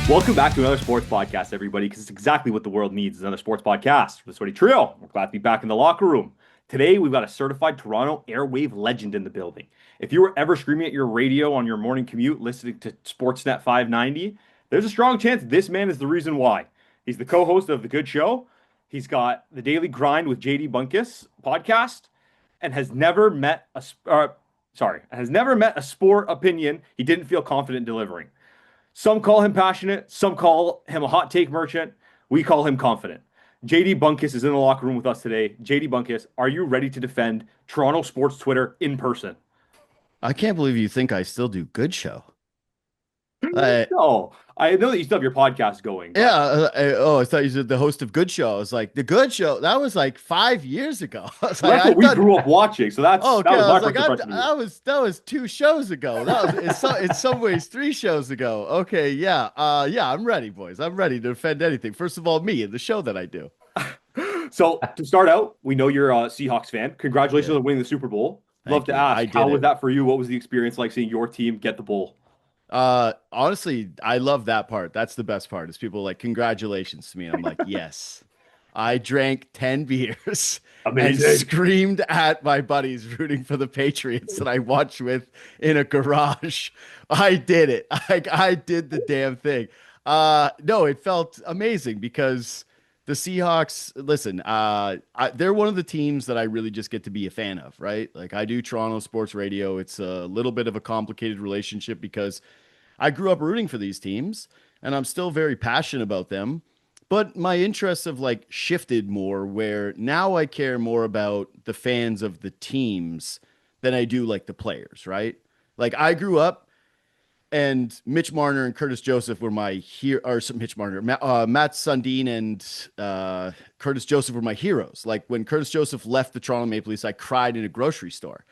Welcome back to another sports podcast, everybody, because it's exactly what the world needs, is another sports podcast. The Sweaty Trio. We're glad to be back in the locker room. Today, we've got a certified Toronto airwave legend in the building. If you were ever screaming at your radio on your morning commute listening to Sportsnet 590, there's a strong chance this man is the reason why. He's the co-host of The Good Show. He's got the Daily Grind with JD Bunkis Podcast, and has never met a sport opinion he didn't feel confident delivering. Some call him passionate. Some call him a hot take merchant. We call him confident. JD Bunkis is in the locker room with us today. JD Bunkis, are you ready to defend Toronto sports Twitter in person? I can't believe you think I still do Good Show. I, No, I know that you still have your podcast going. yeah. I thought you said the host of Good Show. I was like, the Good Show. That was like 5 years ago. I was Well, like, that's what we grew up watching. So that okay. was I my was first like, impression of you. that was 2 shows ago. That was in some ways 3 shows ago. Okay, yeah. I'm ready, boys. I'm ready to defend anything. First of all, me and the show that I do. So to start out, we know you're a Seahawks fan. Congratulations Yeah. on winning the Super Bowl. Love Thank to you. I ask, did how was it. that for you? What was the experience like seeing your team get the bowl? Honestly, I love that part. That's the best part is people like, congratulations to me. And I'm like, yes. I drank 10 beers and Amazing. screamed at my buddies rooting for the Patriots that I watched with in a garage. I did it. I did the damn thing. No, it felt amazing because the Seahawks, listen, they're one of the teams that I really just get to be a fan of, right? Like I do Toronto sports radio. It's a little bit of a complicated relationship because I grew up rooting for these teams and I'm still very passionate about them. But my interests have like shifted more where now I care more about the fans of the teams than I do like the players, right? Like I grew up and Mitch Marner and Curtis Joseph were my Mitch Marner, Matt Sundin and Curtis Joseph were my heroes. Like when Curtis Joseph left the Toronto Maple Leafs, I cried in a grocery store.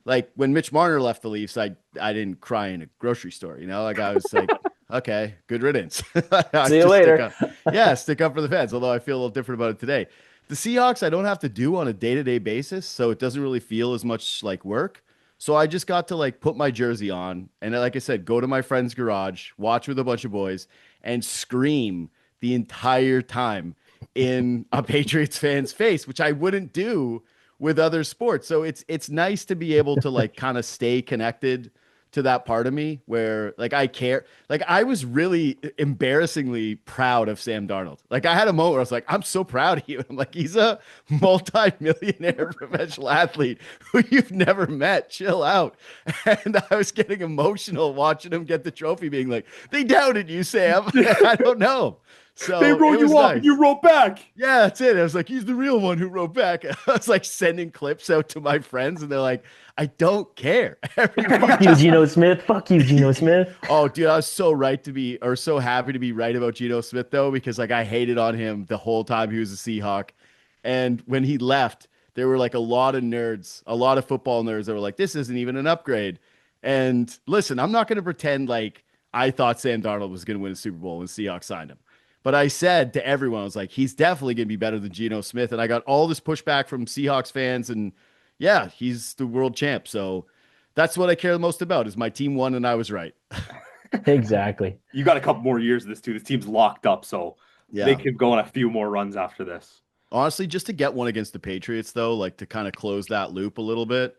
Like when Mitch Marner left the Leafs, I didn't cry in a grocery store. You know, like I was like, okay, good riddance. I See you just stick later. up, yeah, stick up for the fans. Although I feel a little different about it today. The Seahawks, I don't have to do on a day-to-day basis, so it doesn't really feel as much like work. So I just got to like put my jersey on and like I said, go to my friend's garage, watch with a bunch of boys, and scream the entire time in a Patriots fan's face, which I wouldn't do with other sports. So it's nice to be able to like kind of stay connected to that part of me where like I care. Like I was really embarrassingly proud of Sam Darnold. Like I had a moment where I was like, I'm so proud of you. I'm like, he's a multi-millionaire professional athlete who you've never met. Chill out. And I was getting emotional watching him get the trophy, being like, they doubted you, Sam. I don't know. They So wrote it was you off and nice. you wrote back. Yeah, that's it. I was like, he's the real one who wrote back. I was like sending clips out to my friends, and they're like, I don't care. Every week, Fuck you, Geno Smith. Fuck you, Geno Smith. oh, dude, I was so right to be, or so happy to be right about Geno Smith, though, because like I hated on him the whole time he was a Seahawk. And when he left, there were like a lot of nerds, a lot of football nerds that were like, this isn't even an upgrade. And listen, I'm not going to pretend like I thought Sam Darnold was going to win a Super Bowl when Seahawks signed him. But I said to everyone, I was like, he's definitely going to be better than Geno Smith. And I got all this pushback from Seahawks fans. And yeah, he's the world champ. So that's what I care the most about is my team won and I was right. Exactly. You got a couple more years of this too. This team's locked up, so they Yeah. could go on a few more runs after this. Honestly, just to get one against the Patriots, though, like to kind of close that loop a little bit,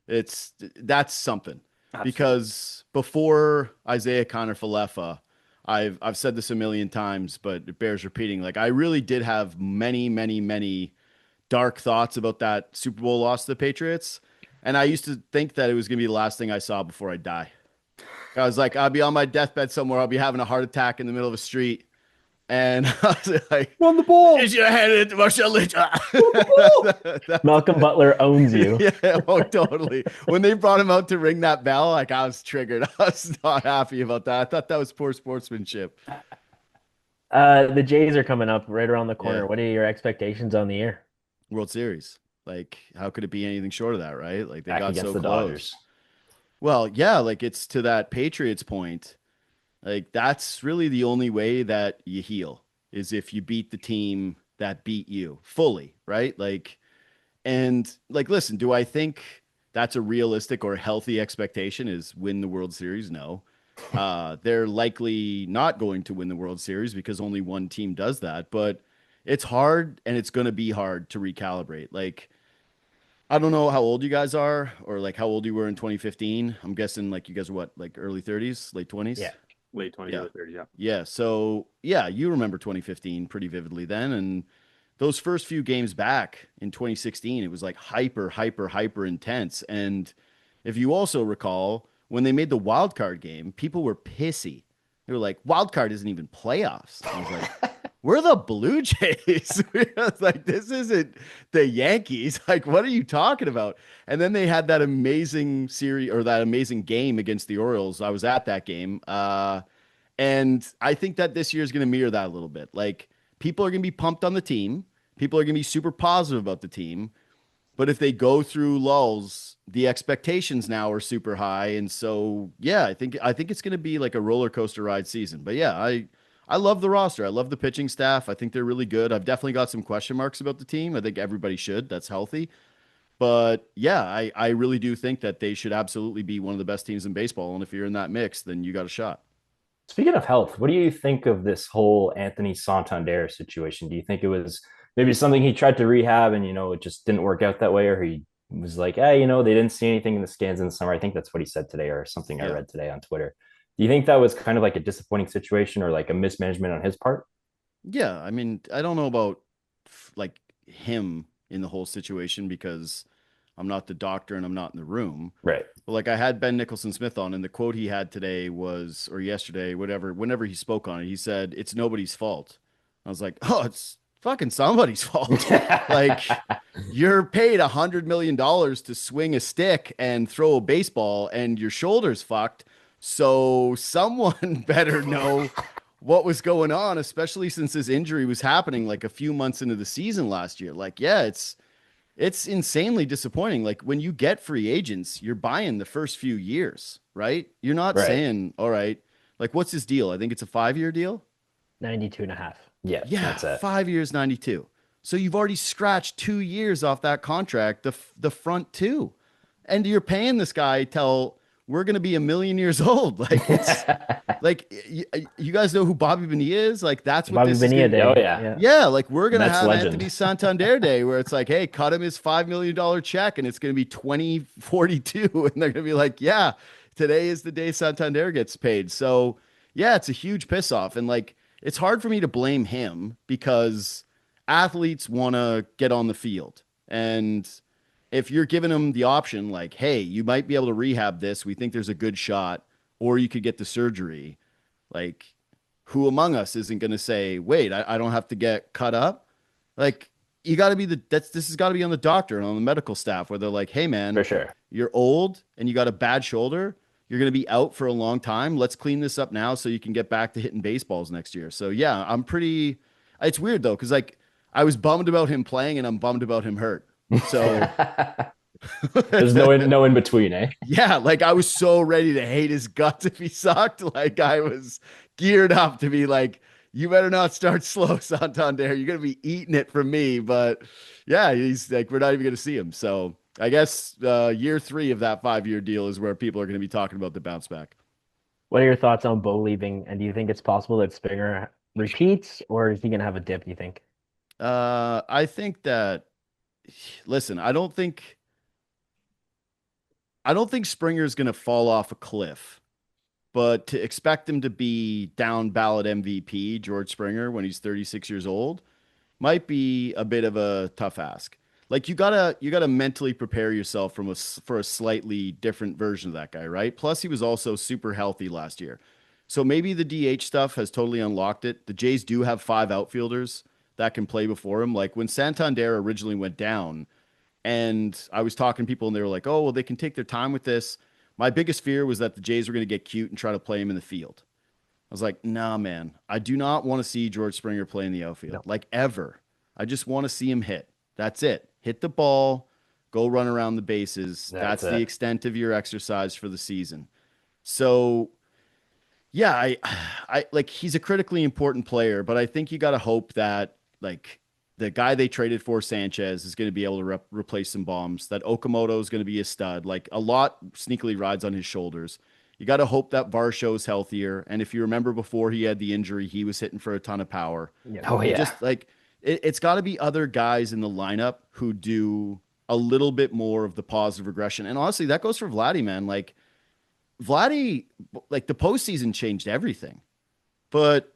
that's something. Absolutely. Because before Isaiah Connor Falefa, I've said this a million times, but it bears repeating. Like I really did have many, many, many dark thoughts about that Super Bowl loss to the Patriots. And I used to think that it was gonna be the last thing I saw before I die. I was like, I'll be on my deathbed somewhere, I'll be having a heart attack in the middle of a street. And I was like, Won the ball. is your hand into Marshall Lynch? Malcolm Butler owns you. Yeah, oh, totally. When they brought him out to ring that bell, like I was triggered. I was not happy about that. I thought that was poor sportsmanship. The Jays are coming up right around the corner. Yeah. What are your expectations on the year? World Series. Like, how could it be anything short of that, right? Like they Back got against so the close. Dodgers. Well, yeah, like it's to that Patriots point. Like that's really the only way that you heal is if you beat the team that beat you fully, right? Like, and like, listen, do I think that's a realistic or healthy expectation is win the World Series? No. They're likely not going to win the World Series because only one team does that, but it's hard and it's going to be hard to recalibrate. Like, I don't know how old you guys are or like how old you were in 2015. I'm guessing like you guys are what, like early 30s, late 20s? Yeah. Late 20s, Yeah. early 30s, yeah. Yeah. So, yeah, you remember 2015 pretty vividly then. And those first few games back in 2016, it was like hyper intense. And if you also recall, when they made the wild card game, people were pissy. They were like, wild card isn't even playoffs. I was like, we're the Blue Jays. I was like, this isn't the Yankees. Like, what are you talking about? And then they had that amazing series or that amazing game against the Orioles. I was at that game. And I think that this year is going to mirror that a little bit. Like, people are going to be pumped on the team. People are going to be super positive about the team. But if they go through lulls, the expectations now are super high. And so, yeah, I think it's going to be like a roller coaster ride season. But yeah, I love the roster. I love the pitching staff. I think they're really good. I've definitely got some question marks about the team. I think everybody should. That's healthy. But yeah, I really do think that they should absolutely be one of the best teams in baseball. And if you're in that mix, then you got a shot. Speaking of health, what do you think of this whole Anthony Santander situation? Do you think it was maybe something he tried to rehab and, it just didn't work out that way, or he was like, hey, they didn't see anything in the scans in the summer? I think that's what he said today or something I Yeah. read today on Twitter. Do you think that was kind of like a disappointing situation or like a mismanagement on his part? Yeah. I mean, I don't know about like him in the whole situation because I'm not the doctor and I'm not in the room. Right. But like I had Ben Nicholson Smith on, and the quote he had today was, or yesterday, whatever, whenever he spoke on it, he said, "It's nobody's fault." I was like, "Oh, it's fucking somebody's fault." Like, you're paid $100 million to swing a stick and throw a baseball, and your shoulder's fucked. So someone better know what was going on, especially since his injury was happening like a few months into the season last year. Like, yeah, it's insanely disappointing. Like when you get free agents, you're buying the first few years, right? You're not Right. saying, all right, like what's his deal? I think it's a 5-year deal. 92 and a half. Yeah, Yeah, that's it. 5 years, 92. So you've already scratched 2 years off that contract, the front two. And you're paying this guy till we're going to be a million years old. Like it's like you guys know who Bobby Bonilla is? Like that's what Bobby this is Bonilla gonna, Day. Oh, yeah. yeah, like we're gonna Mets have legend. Anthony Santander Day where it's like, hey, cut him his $5 million check and it's gonna be 2042. And they're gonna be like, yeah, today is the day Santander gets paid. So yeah, it's a huge piss off. And like it's hard for me to blame him because athletes wanna get on the field. And if you're giving them the option, like, hey, you might be able to rehab this, we think there's a good shot, or you could get the surgery, like who among us isn't going to say, wait, I don't have to get cut up? Like, you got to be this has got to be on the doctor and on the medical staff where they're like, hey, man, For sure. you're old and you got a bad shoulder. You're going to be out for a long time. Let's clean this up now so you can get back to hitting baseballs next year. So, yeah, it's weird though, because like I was bummed about him playing and I'm bummed about him hurt. So, There's no in between, eh? yeah, like I was so ready to hate his guts if he sucked. Like I was geared up to be like, you better not start slow, Santander. You're gonna be eating it from me. But yeah, he's like, we're not even gonna see him. So I guess year 3 of that 5-year deal is where people are gonna be talking about the bounce back. What are your thoughts on Bo leaving? And do you think it's possible that Springer repeats, or is he gonna have a dip, do you think? I think that listen, I don't think Springer's gonna fall off a cliff. But to expect him to be down ballot MVP, George Springer, when he's 36 years old, might be a bit of a tough ask. Like you gotta mentally prepare yourself for a slightly different version of that guy, right? Plus, he was also super healthy last year, so maybe the DH stuff has totally unlocked it. The Jays do have 5 outfielders that can play before him. Like when Santander originally went down, and I was talking to people, and they were like, "Oh, well, they can take their time with this." My biggest fear was that the Jays were going to get cute and try to play him in the field. I was like, nah, man, I do not want to see George Springer play in the outfield, No. like ever. I just want to see him hit. That's it. Hit the ball, go run around the bases. That's the it. extent of your exercise for the season. So, yeah, I like he's a critically important player, but I think you got to hope that like the guy they traded for, Sanchez, is going to be able to replace some bombs. That Okamoto is going to be a stud. Like a lot sneakily rides on his shoulders. You got to hope that Varsho's healthier. And if you remember before he had the injury, he was hitting for a ton of power. Oh You yeah. just like it's got to be other guys in the lineup who do a little bit more of the positive regression. And honestly, that goes for Vladdy, man. Like Vladdy, like the postseason changed everything. But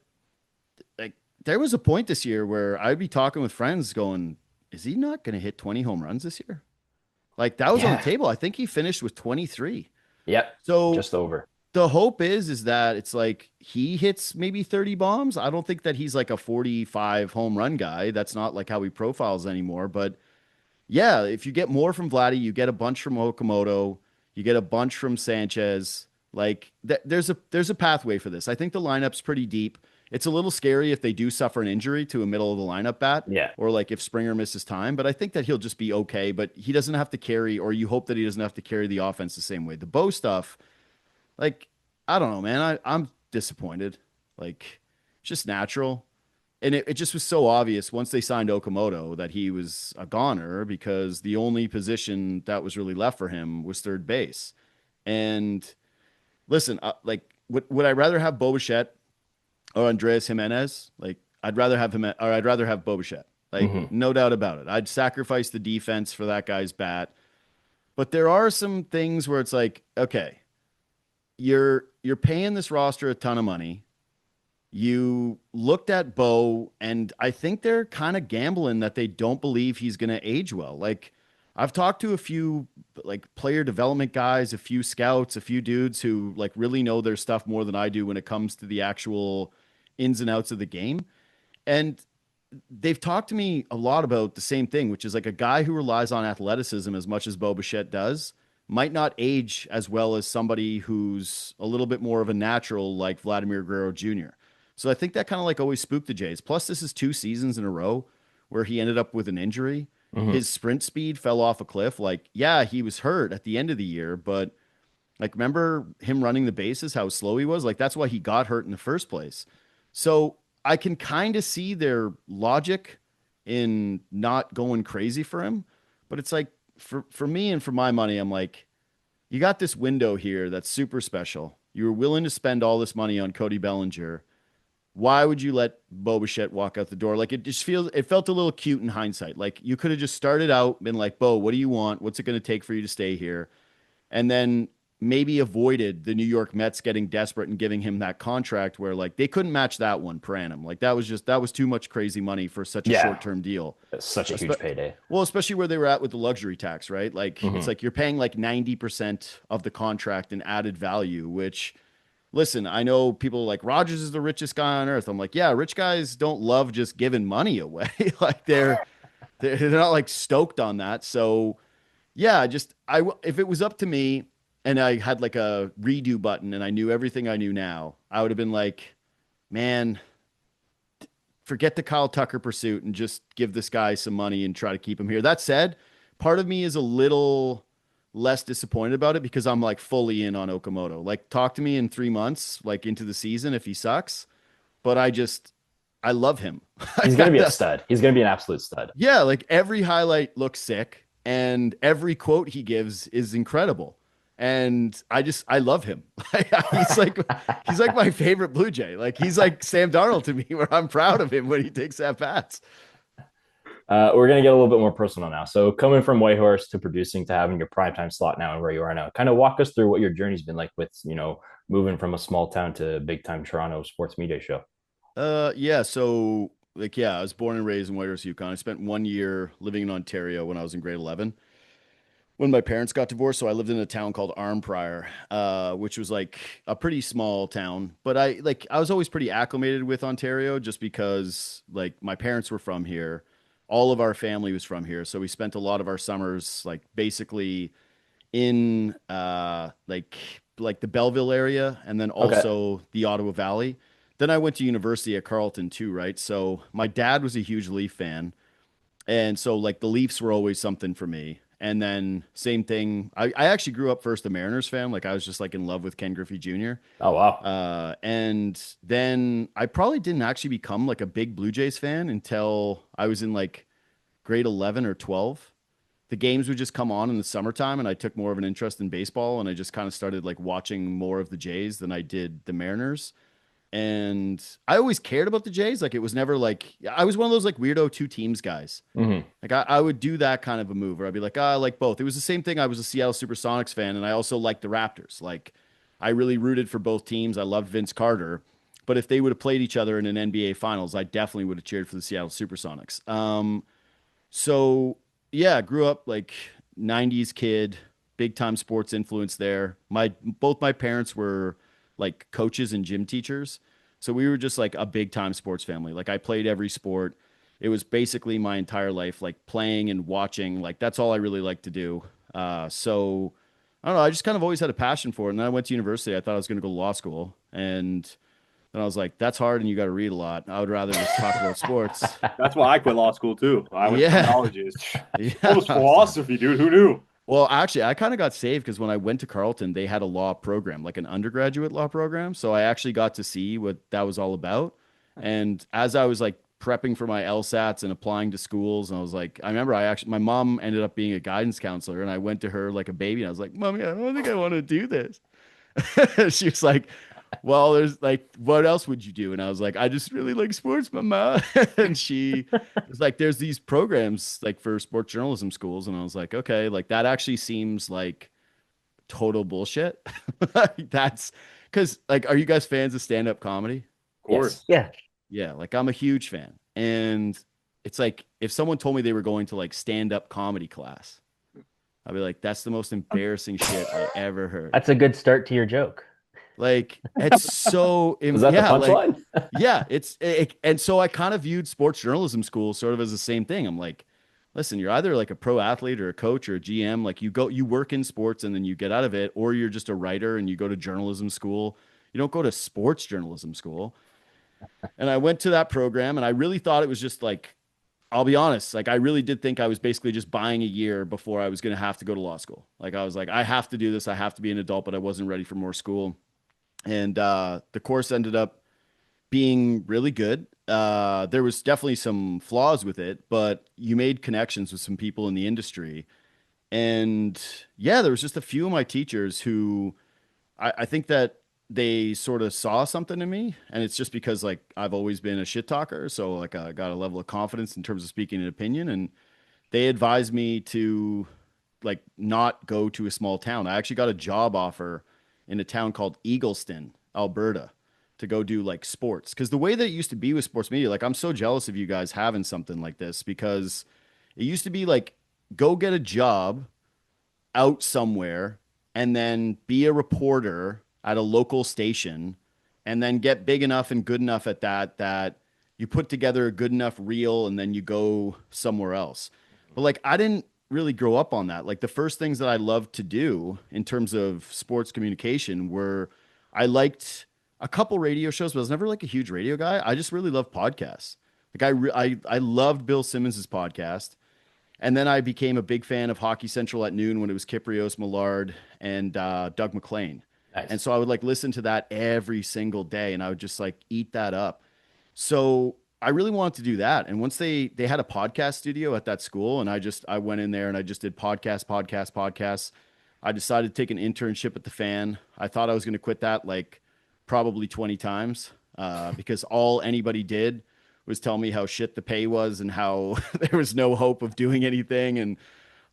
like there was a point this year where I'd be talking with friends going, is he not going to hit 20 home runs this year? Like that was on the Yeah. table. I think he finished with 23. Yep. So Just over. the hope is that it's like he hits maybe 30 bombs. I don't think that he's like a 45 home run guy. That's not like how he profiles anymore. But yeah, if you get more from Vladdy, you get a bunch from Okamoto, you get a bunch from Sanchez. Like there's a pathway for this. I think the lineup's pretty deep. It's a little scary if they do suffer an injury to a middle of the lineup bat, Yeah. or like if Springer misses time. But I think that he'll just be okay. But he doesn't have to carry, or you hope that he doesn't have to carry the offense the same way. The Bo stuff, like I don't know, man. I'm disappointed. Like it's just natural. And it just was so obvious once they signed Okamoto that he was a goner because the only position that was really left for him was third base. And listen, like, would I rather have Bo Bichette or Andreas Jimenez? Like, I'd rather have him, or I'd rather have Bo Bichette. Like, no doubt about it. I'd sacrifice the defense for that guy's bat. But there are some things where it's like, okay, you're paying this roster a ton of money. You looked at Bo, and I think they're kind of gambling that they don't believe he's going to age well. Like, I've talked to a few like player development guys, a few scouts, a few dudes who like really know their stuff more than I do when it comes to the actual ins and outs of the game. And they've talked to me a lot about the same thing, which is like a guy who relies on athleticism as much as Bo Bichette does might not age as well as somebody who's a little bit more of a natural like Vladimir Guerrero Jr. So I think that kind of like always spooked the Jays. Plus, this is 2 seasons in a row where he ended up with an injury. His sprint speed fell off a cliff. Like, yeah, he was hurt at the end of the year, but like, remember him running the bases, how slow he was? Like, that's why he got hurt in the first place. So I can kind of see their logic in not going crazy for him. But it's like, for me and for my money, I'm like, you got this window here that's super special. You were willing to spend all this money on Cody Bellinger. Why would you let Bo Bichette walk out the door? Like it felt a little cute in hindsight. Like you could have just started out, been like, Bo, what do you want? What's it going to take for you to stay here? And then maybe avoided the New York Mets getting desperate and giving him that contract where like they couldn't match that one per annum. Like that was too much crazy money for such a short-term deal. It's such a huge payday. Well, especially where they were at with the luxury tax, right? Like it's like you're paying like 90% of the contract in added value, which listen, I know people like Rogers is the richest guy on earth. I'm like, yeah, rich guys don't love just giving money away. Like they're not like stoked on that. So yeah, if it was up to me and I had like a redo button and I knew everything I knew now, I would have been like, man, forget the Kyle Tucker pursuit and just give this guy some money and try to keep him here. That said, part of me is a little less disappointed about it because I'm like fully in on Okamoto. Like talk to me in 3 months, like into the season if he sucks. But I love him. He's going to be a stud. He's going to be an absolute stud. Yeah, like every highlight looks sick and every quote he gives is incredible. And I love him. he's like my favorite Blue Jay. Like he's like Sam Darnold to me, where I'm proud of him when he takes at bats. We're going to get a little bit more personal now. So coming from Whitehorse to producing to having your primetime slot now and where you are now, kind of walk us through what your journey's been like with, moving from a small town to a big time Toronto sports media show. Yeah. So I was born and raised in Whitehorse, Yukon. I spent 1 year living in Ontario when I was in grade 11 when my parents got divorced. So I lived in a town called Arnprior, which was like a pretty small town, but I was always pretty acclimated with Ontario just because like my parents were from here. All of our family was from here. So we spent a lot of our summers, like basically in, like the Belleville area and then also the Ottawa Valley. Then I went to university at Carleton too, right? So my dad was a huge Leaf fan. And so like the Leafs were always something for me. And then same thing. I actually grew up first a Mariners fan. Like I was just like in love with Ken Griffey Jr. Oh, wow. And then I probably didn't actually become like a big Blue Jays fan until I was in like grade 11 or 12. the games would just come on in the summertime, and I took more of an interest in baseball, and I just kind of started like watching more of the Jays than I did the Mariners. And I always cared about the Jays. Like it was never like I was one of those like weirdo two teams guys. Hmm. Like I would do that kind of a move where I'd be like, I like both. It was the same thing. I was a Seattle Supersonics fan, and I also liked the Raptors. Like I really rooted for both teams. I loved Vince Carter. But if they would have played each other in an NBA Finals, I definitely would have cheered for the Seattle Supersonics. So yeah, grew up like 90s kid, big time sports influence there. Both my parents were like coaches and gym teachers. So we were just like a big time sports family. Like I played every sport. It was basically my entire life, like playing and watching. Like that's all I really liked to do. So I don't know. I just kind of always had a passion for it. And then I went to university. I thought I was going to go to law school. And then I was like, that's hard and you got to read a lot. I would rather just talk about sports. That's why I quit law school too. I went to Yeah. technology. Yeah. Almost philosophy, dude. Who knew? Well, actually, I kind of got saved because when I went to Carleton, they had a law program, like an undergraduate law program. So I actually got to see what that was all about. And as I was like prepping for my LSATs and applying to schools, and I was like, I remember my mom ended up being a guidance counselor, and I went to her like a baby, and I was like, Mommy, I don't think I want to do this. She was like, well, there's like, what else would you do? And I was like, I just really like sports, mama. And she was like, there's these programs like for sports journalism schools. And I was like, okay, like that actually seems like total bullshit. That's because like, are you guys fans of stand-up comedy? Of course. Yes. Yeah, like I'm a huge fan. And it's like, if someone told me they were going to like stand-up comedy class, I'd be like, that's the most embarrassing shit I ever heard. That's a good start to your joke. Like it's so Was that the punchline? yeah, and so I kind of viewed sports journalism school sort of as the same thing. I'm like, listen, you're either like a pro athlete or a coach or a GM, like you work in sports and then you get out of it, or you're just a writer and you go to journalism school. You don't go to sports journalism school. And I went to that program and I really thought it was just like, I'll be honest, like I really did think I was basically just buying a year before I was going to have to go to law school. Like I was like, I have to do this. I have to be an adult, but I wasn't ready for more school. And the course ended up being really good. There was definitely some flaws with it, but you made connections with some people in the industry. And yeah, there was just a few of my teachers who I think that they sort of saw something in me. And it's just because like I've always been a shit talker. So like I got a level of confidence in terms of speaking an opinion. And they advised me to like not go to a small town. I actually got a job offer in a town called Eagleston, Alberta, to go do like sports. Because the way that it used to be with sports media, like I'm so jealous of you guys having something like this, because it used to be like go get a job out somewhere and then be a reporter at a local station and then get big enough and good enough at that you put together a good enough reel and then you go somewhere else. But like I didn't really grow up on that. Like the first things that I loved to do in terms of sports communication were I liked a couple radio shows, but I was never like a huge radio guy. I just really loved podcasts. Like I loved Bill Simmons's podcast. And then I became a big fan of Hockey Central at noon when it was Kiprios, Millard, and Doug McLean. Nice. And so I would like listen to that every single day and I would just like eat that up. So I really wanted to do that. And once they had a podcast studio at that school, and I went in there and I just did podcasts. I decided to take an internship at the Fan. I thought I was going to quit that like probably 20 times because all anybody did was tell me how shit the pay was and how there was no hope of doing anything. And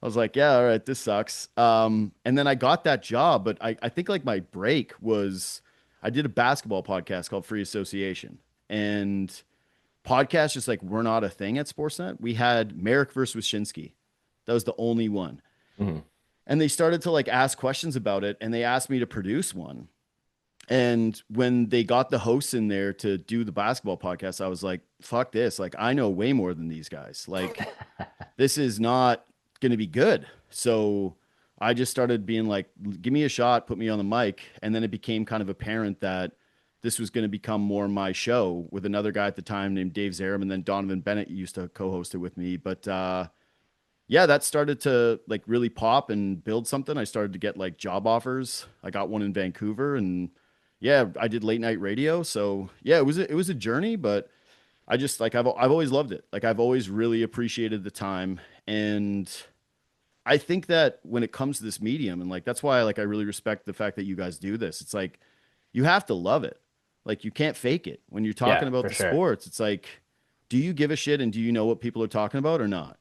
I was like, yeah, all right, this sucks. And then I got that job, but I think like my break was I did a basketball podcast called Free Association, and podcasts just like were not a thing at Sportsnet. We had Merrick versus Wyshynski. That was the only one. Mm-hmm. And they started to like ask questions about it, and they asked me to produce one. And when they got the hosts in there to do the basketball podcast, I was like, fuck this. Like, I know way more than these guys. Like, this is not going to be good. So I just started being like, give me a shot, put me on the mic. And then it became kind of apparent that this was going to become more my show with another guy at the time named Dave Zarum. And then Donovan Bennett used to co-host it with me. But yeah, that started to like really pop and build something. I started to get like job offers. I got one in Vancouver, and yeah, I did late night radio. So yeah, it was a journey, but I just like, I've always loved it. Like I've always really appreciated the time. And I think that when it comes to this medium, and like that's why like I really respect the fact that you guys do this. It's like you have to love it. Like you can't fake it. When you're talking Yeah, about for the sure. sports, it's like, do you give a shit and do you know what people are talking about or not?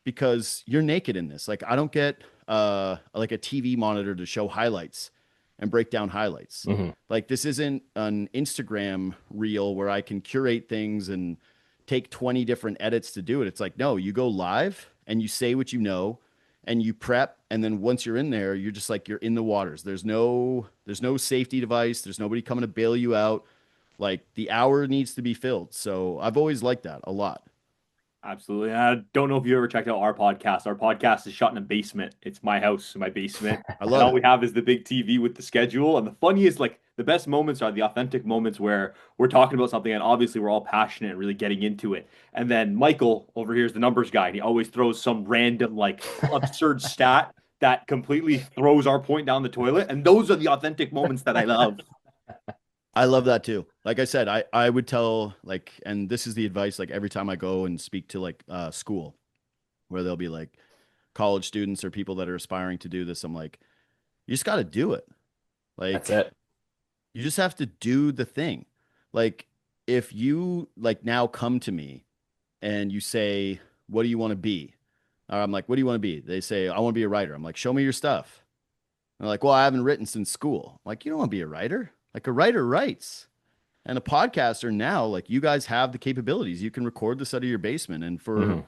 Because you're naked in this. Like I don't get like a TV monitor to show highlights and break down highlights. Hmm. Like this isn't an Instagram reel where I can curate things and take 20 different edits to do it. It's like, no, you go live and you say what you know and you prep, and then once you're in there, you're just like you're in the waters. There's no safety device, there's nobody coming to bail you out. Like the hour needs to be filled. So I've always liked that a lot. Absolutely. I don't know if you ever checked out our podcast. Our podcast is shot in a basement. It's my house, my basement. I And love all it. we have is the big TV with the schedule. And the funniest, like the best moments are the authentic moments where we're talking about something and obviously we're all passionate and really getting into it. And then Michael over here is the numbers guy, and he always throws some random, like absurd stat that completely throws our point down the toilet. And those are the authentic moments that I love. I love that too. Like I said, I would tell like, and this is the advice, like every time I go and speak to like school where they'll be like college students or people that are aspiring to do this, I'm like, you just got to do it. That's Like it. you just have to do the thing. Like if you like now come to me and you say, what do you want to be? Or I'm like, what do you want to be? They say, I want to be a writer. I'm like, show me your stuff. They're like, well, I haven't written since school. I'm like, you don't want to be a writer. Like a writer writes. And a podcaster now, like you guys have the capabilities. You can record this out of your basement. And for Hmm.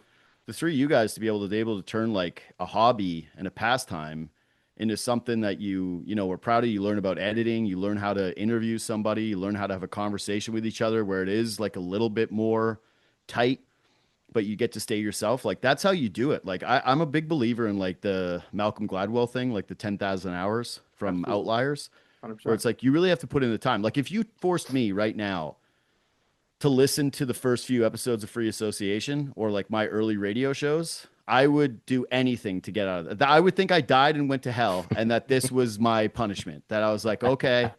the three of you guys to be able to turn like a hobby and a pastime into something that you know, we're proud of. You learn about editing, you learn how to interview somebody, you learn how to have a conversation with each other where it is like a little bit more tight, but you get to stay yourself. Like that's how you do it. Like I'm a big believer in like the Malcolm Gladwell thing, like the 10,000 hours from Absolutely. Outliers, where 100%. it's like you really have to put in the time. Like if you forced me right now to listen to the first few episodes of Free Association or like my early radio shows, I would do anything to get out of that. I would think I died and went to hell and that this was my punishment. That I was like, okay,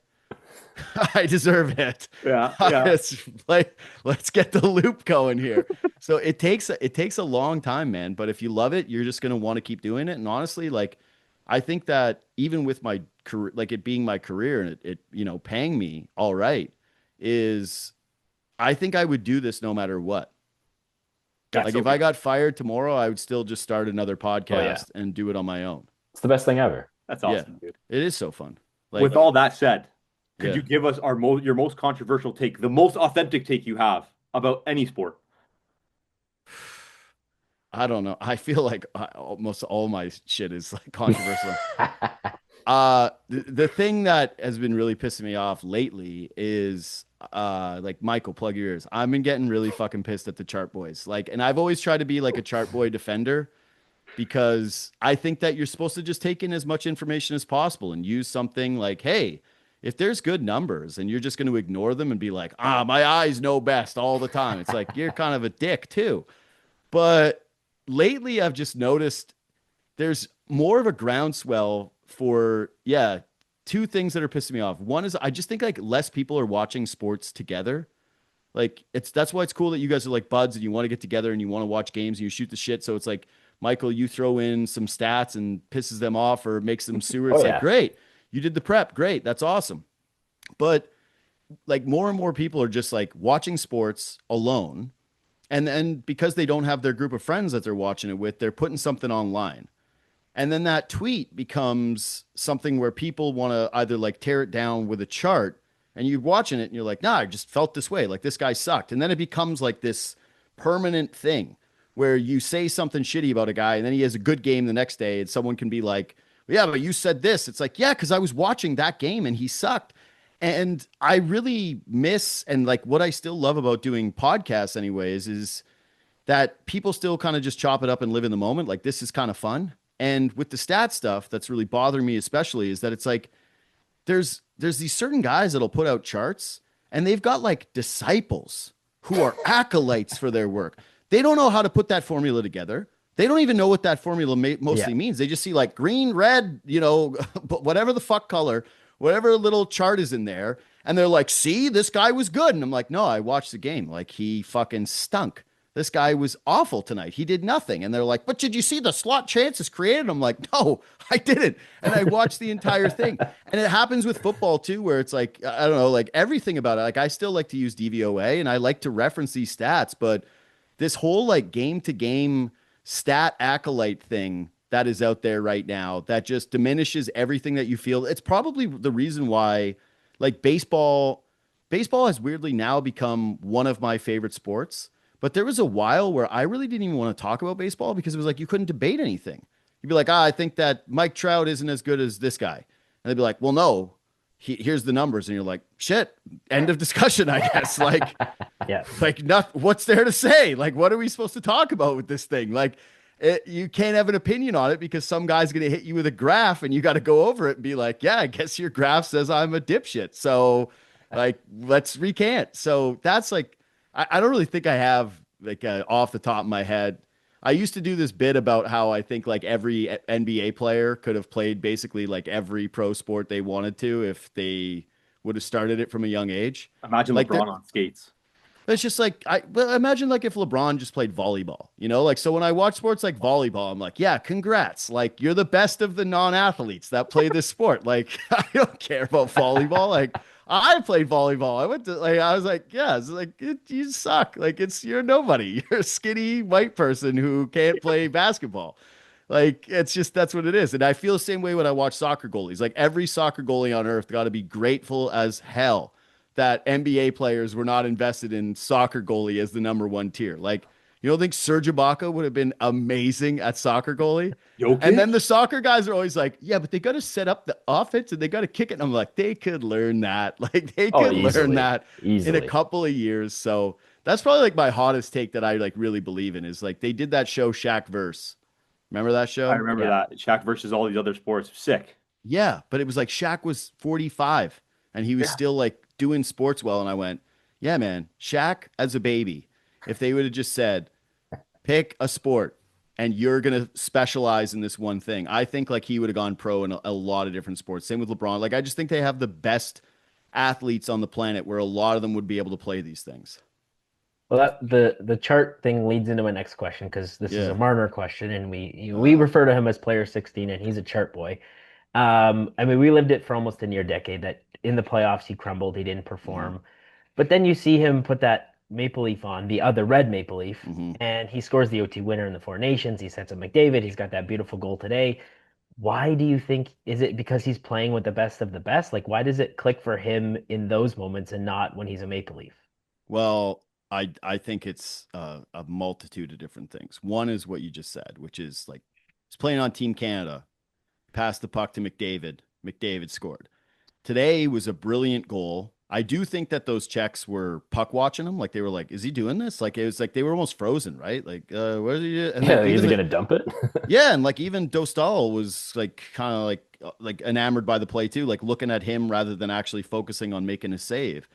I deserve it. Yeah. Yeah. It's like, let's get the loop going here. So it takes a long time, man. But if you love it, you're just gonna want to keep doing it. And honestly, like I think that even with my career, like it being my career and it you know paying me all right, is I think I would do this no matter what. Yeah. Like So if I got fired tomorrow, I would still just start another Oh yeah, podcast and do it on my own. it's the best thing ever. that's Yeah, awesome, dude. it is so fun. Like With all that said, could yeah. you give us your most controversial take, the most authentic take you have about any sport? I don't know. I feel like almost all my shit is like controversial. The thing that has been really pissing me off lately is like Michael, plug your ears. I've been getting really fucking pissed at the chart boys. Like, and I've always tried to be like a chart boy defender because I think that you're supposed to just take in as much information as possible and use something like, hey, if there's good numbers and you're just going to ignore them and be like, my eyes know best all the time. It's like you're kind of a dick too. But lately I've just noticed there's more of a groundswell for, yeah, two things that are pissing me off. One is I just think like less people are watching sports together. Like that's why it's cool that you guys are like buds and you want to get together and you want to watch games and you shoot the shit. So it's like, Michael, you throw in some stats and pisses them off or makes them sewer. Oh It's like, yeah. great. You did the prep. Great. That's awesome. But like more and more people are just like watching sports alone. And then because they don't have their group of friends that they're watching it with, they're putting something online. And then that tweet becomes something where people want to either like tear it down with a chart and you're watching it and you're like, nah, I just felt this way. Like this guy sucked. And then it becomes like this permanent thing where you say something shitty about a guy and then he has a good game the next day and someone can be like, yeah, but you said this. It's like, yeah, because I was watching that game and he sucked. And I really miss, and like what I still love about doing podcasts anyways, is that people still kind of just chop it up and live in the moment. Like this is kind of fun. And with the stat stuff, that's really bothering me, especially is that it's like, there's these certain guys that'll put out charts and they've got like disciples who are acolytes for their work. They don't know how to put that formula together. They don't even know what that formula mostly Yeah. means. They just see like green, red, you know, whatever the fuck color, whatever little chart is in there. And they're like, see, this guy was good. And I'm like, no, I watched the game. Like he fucking stunk. this guy was awful tonight. He did nothing. And they're like, but did you see the slot chances created? I'm like, no, I didn't. And I watched the entire thing. And it happens with football too, where it's like, I don't know, like everything about it. Like I still like to use DVOA and I like to reference these stats, but this whole like game to game stat acolyte thing that is out there right now that just diminishes everything that you feel. It's probably the reason why like baseball has weirdly now become one of my favorite sports. But there was a while where I really didn't even want to talk about baseball because it was like you couldn't debate anything. You'd be like, I think that Mike Trout isn't as good as this guy. And they'd be like, well, no, here's the numbers. And you're like, shit, end of discussion, I guess. Like, Yeah. like what's there to say? Like, what are we supposed to talk about with this thing? Like, you can't have an opinion on it because some guy's going to hit you with a graph and you got to go over it and be like, yeah, I guess your graph says I'm a dipshit. So like, let's recant. So that's like, I don't really think I have like off the top of my head. I used to do this bit about how I think like every NBA player could have played basically like every pro sport they wanted to if they would have started it from a young age. Imagine Like LeBron on skates. it's just like well, imagine like if LeBron just played volleyball, you know, like so when I watch sports like volleyball, I'm like, yeah, congrats. Like you're the best of the non-athletes that play this sport. Like I don't care about volleyball. Like I played volleyball. I went to like I was like, yeah, it's like you suck. Like you're nobody. You're a skinny white person who can't play basketball. Like it's just that's what it is. And I feel the same way when I watch soccer goalies. Like every soccer goalie on earth got to be grateful as hell that NBA players were not invested in soccer goalie as the number one tier. Like, you don't think Serge Ibaka would have been amazing at soccer goalie? Jokic? And then the soccer guys are always like, yeah, but they got to set up the offense and they got to kick it. And I'm like, they could learn that. Like they could learn that in a couple of years. So that's probably like my hottest take that I like really believe in is like they did that show Shaq Verse. Remember that show? I remember that. Shaq versus all these other sports. Sick. Yeah, but it was like Shaq was 45 and he was still like doing sports well. And I went, yeah, man, Shaq as a baby, if they would have just said, pick a sport and you're going to specialize in this one thing, I think like he would have gone pro in a lot of different sports. Same with LeBron. Like, I just think they have the best athletes on the planet where a lot of them would be able to play these things. Well, the chart thing leads into my next question because this is a Marner question, and we refer to him as player 16, and he's a chart boy. I mean, we lived it for almost a near decade that in the playoffs he crumbled, he didn't perform. But then you see him put that maple leaf on, the other red maple leaf, and he scores the OT winner in the Four Nations. He sets up McDavid. He's got that beautiful goal today. Why do you think, is it because he's playing with the best of the best? Like, why does it click for him in those moments and not when he's a maple leaf? Well, I think it's a multitude of different things. One is what you just said, which is like he's playing on Team Canada, passed the puck to McDavid. McDavid scored. Today was a brilliant goal. I do think that those checks were puck watching him. Like they were like, is he doing this? Like it was like they were almost frozen, right? Like, where is he? And yeah, he's gonna dump it. Yeah, and like even Dostal was like kind of like enamored by the play too, like looking at him rather than actually focusing on making a save.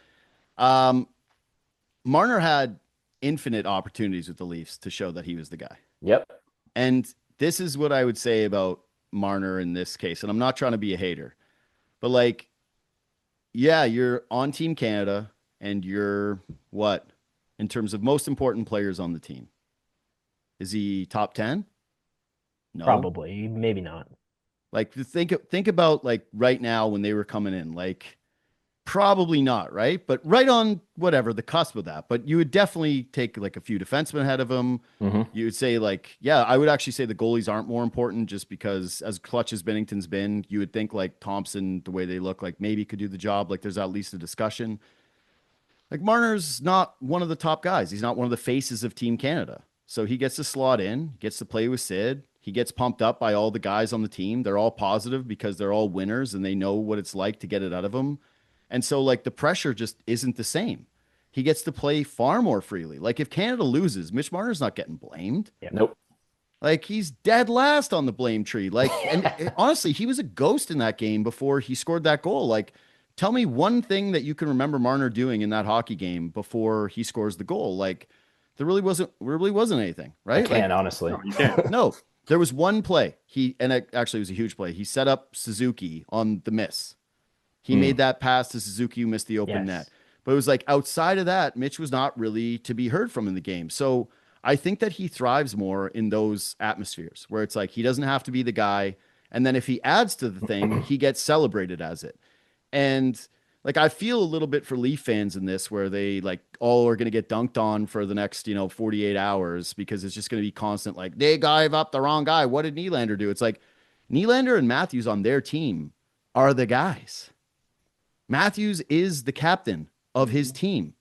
Marner had infinite opportunities with the Leafs to show that he was the guy. Yep. And this is what I would say about Marner in this case. And I'm not trying to be a hater, but like, yeah, you're on Team Canada and you're what in terms of most important players on the team? Is he top 10? No. Probably, maybe not. Like think about like right now when they were coming in, like probably not, right? But right on whatever the cusp of that. But you would definitely take like a few defensemen ahead of him. You would say like, yeah, I would actually say the goalies aren't more important just because as clutch as Bennington's been, you would think like Thompson, the way they look, like maybe could do the job. Like there's at least a discussion. Like Marner's not one of the top guys. He's not one of the faces of Team Canada. So he gets to slot in, gets to play with Sid. He gets pumped up by all the guys on the team. They're all positive because they're all winners and they know what it's like to get it out of them. And so, like, the pressure just isn't the same. He gets to play far more freely. Like, if Canada loses, Mitch Marner's not getting blamed. Yeah. Nope. Like, he's dead last on the blame tree. Like, and honestly, he was a ghost in that game before he scored that goal. Like, tell me one thing that you can remember Marner doing in that hockey game before he scores the goal. Like, there really wasn't anything, right? I can't, honestly. No, you can't. No, there was one play. And it actually was a huge play. He set up Suzuki on the miss. He made that pass to Suzuki, who missed the open net. But it was like outside of that, Mitch was not really to be heard from in the game. So I think that he thrives more in those atmospheres where it's like he doesn't have to be the guy. And then if he adds to the thing, he gets celebrated as it. And like I feel a little bit for Leaf fans in this where they like all are going to get dunked on for the next, 48 hours because it's just going to be constant like they gave up the wrong guy. What did Nylander do? It's like Nylander and Matthews on their team are the guys. Matthews is the captain of his team.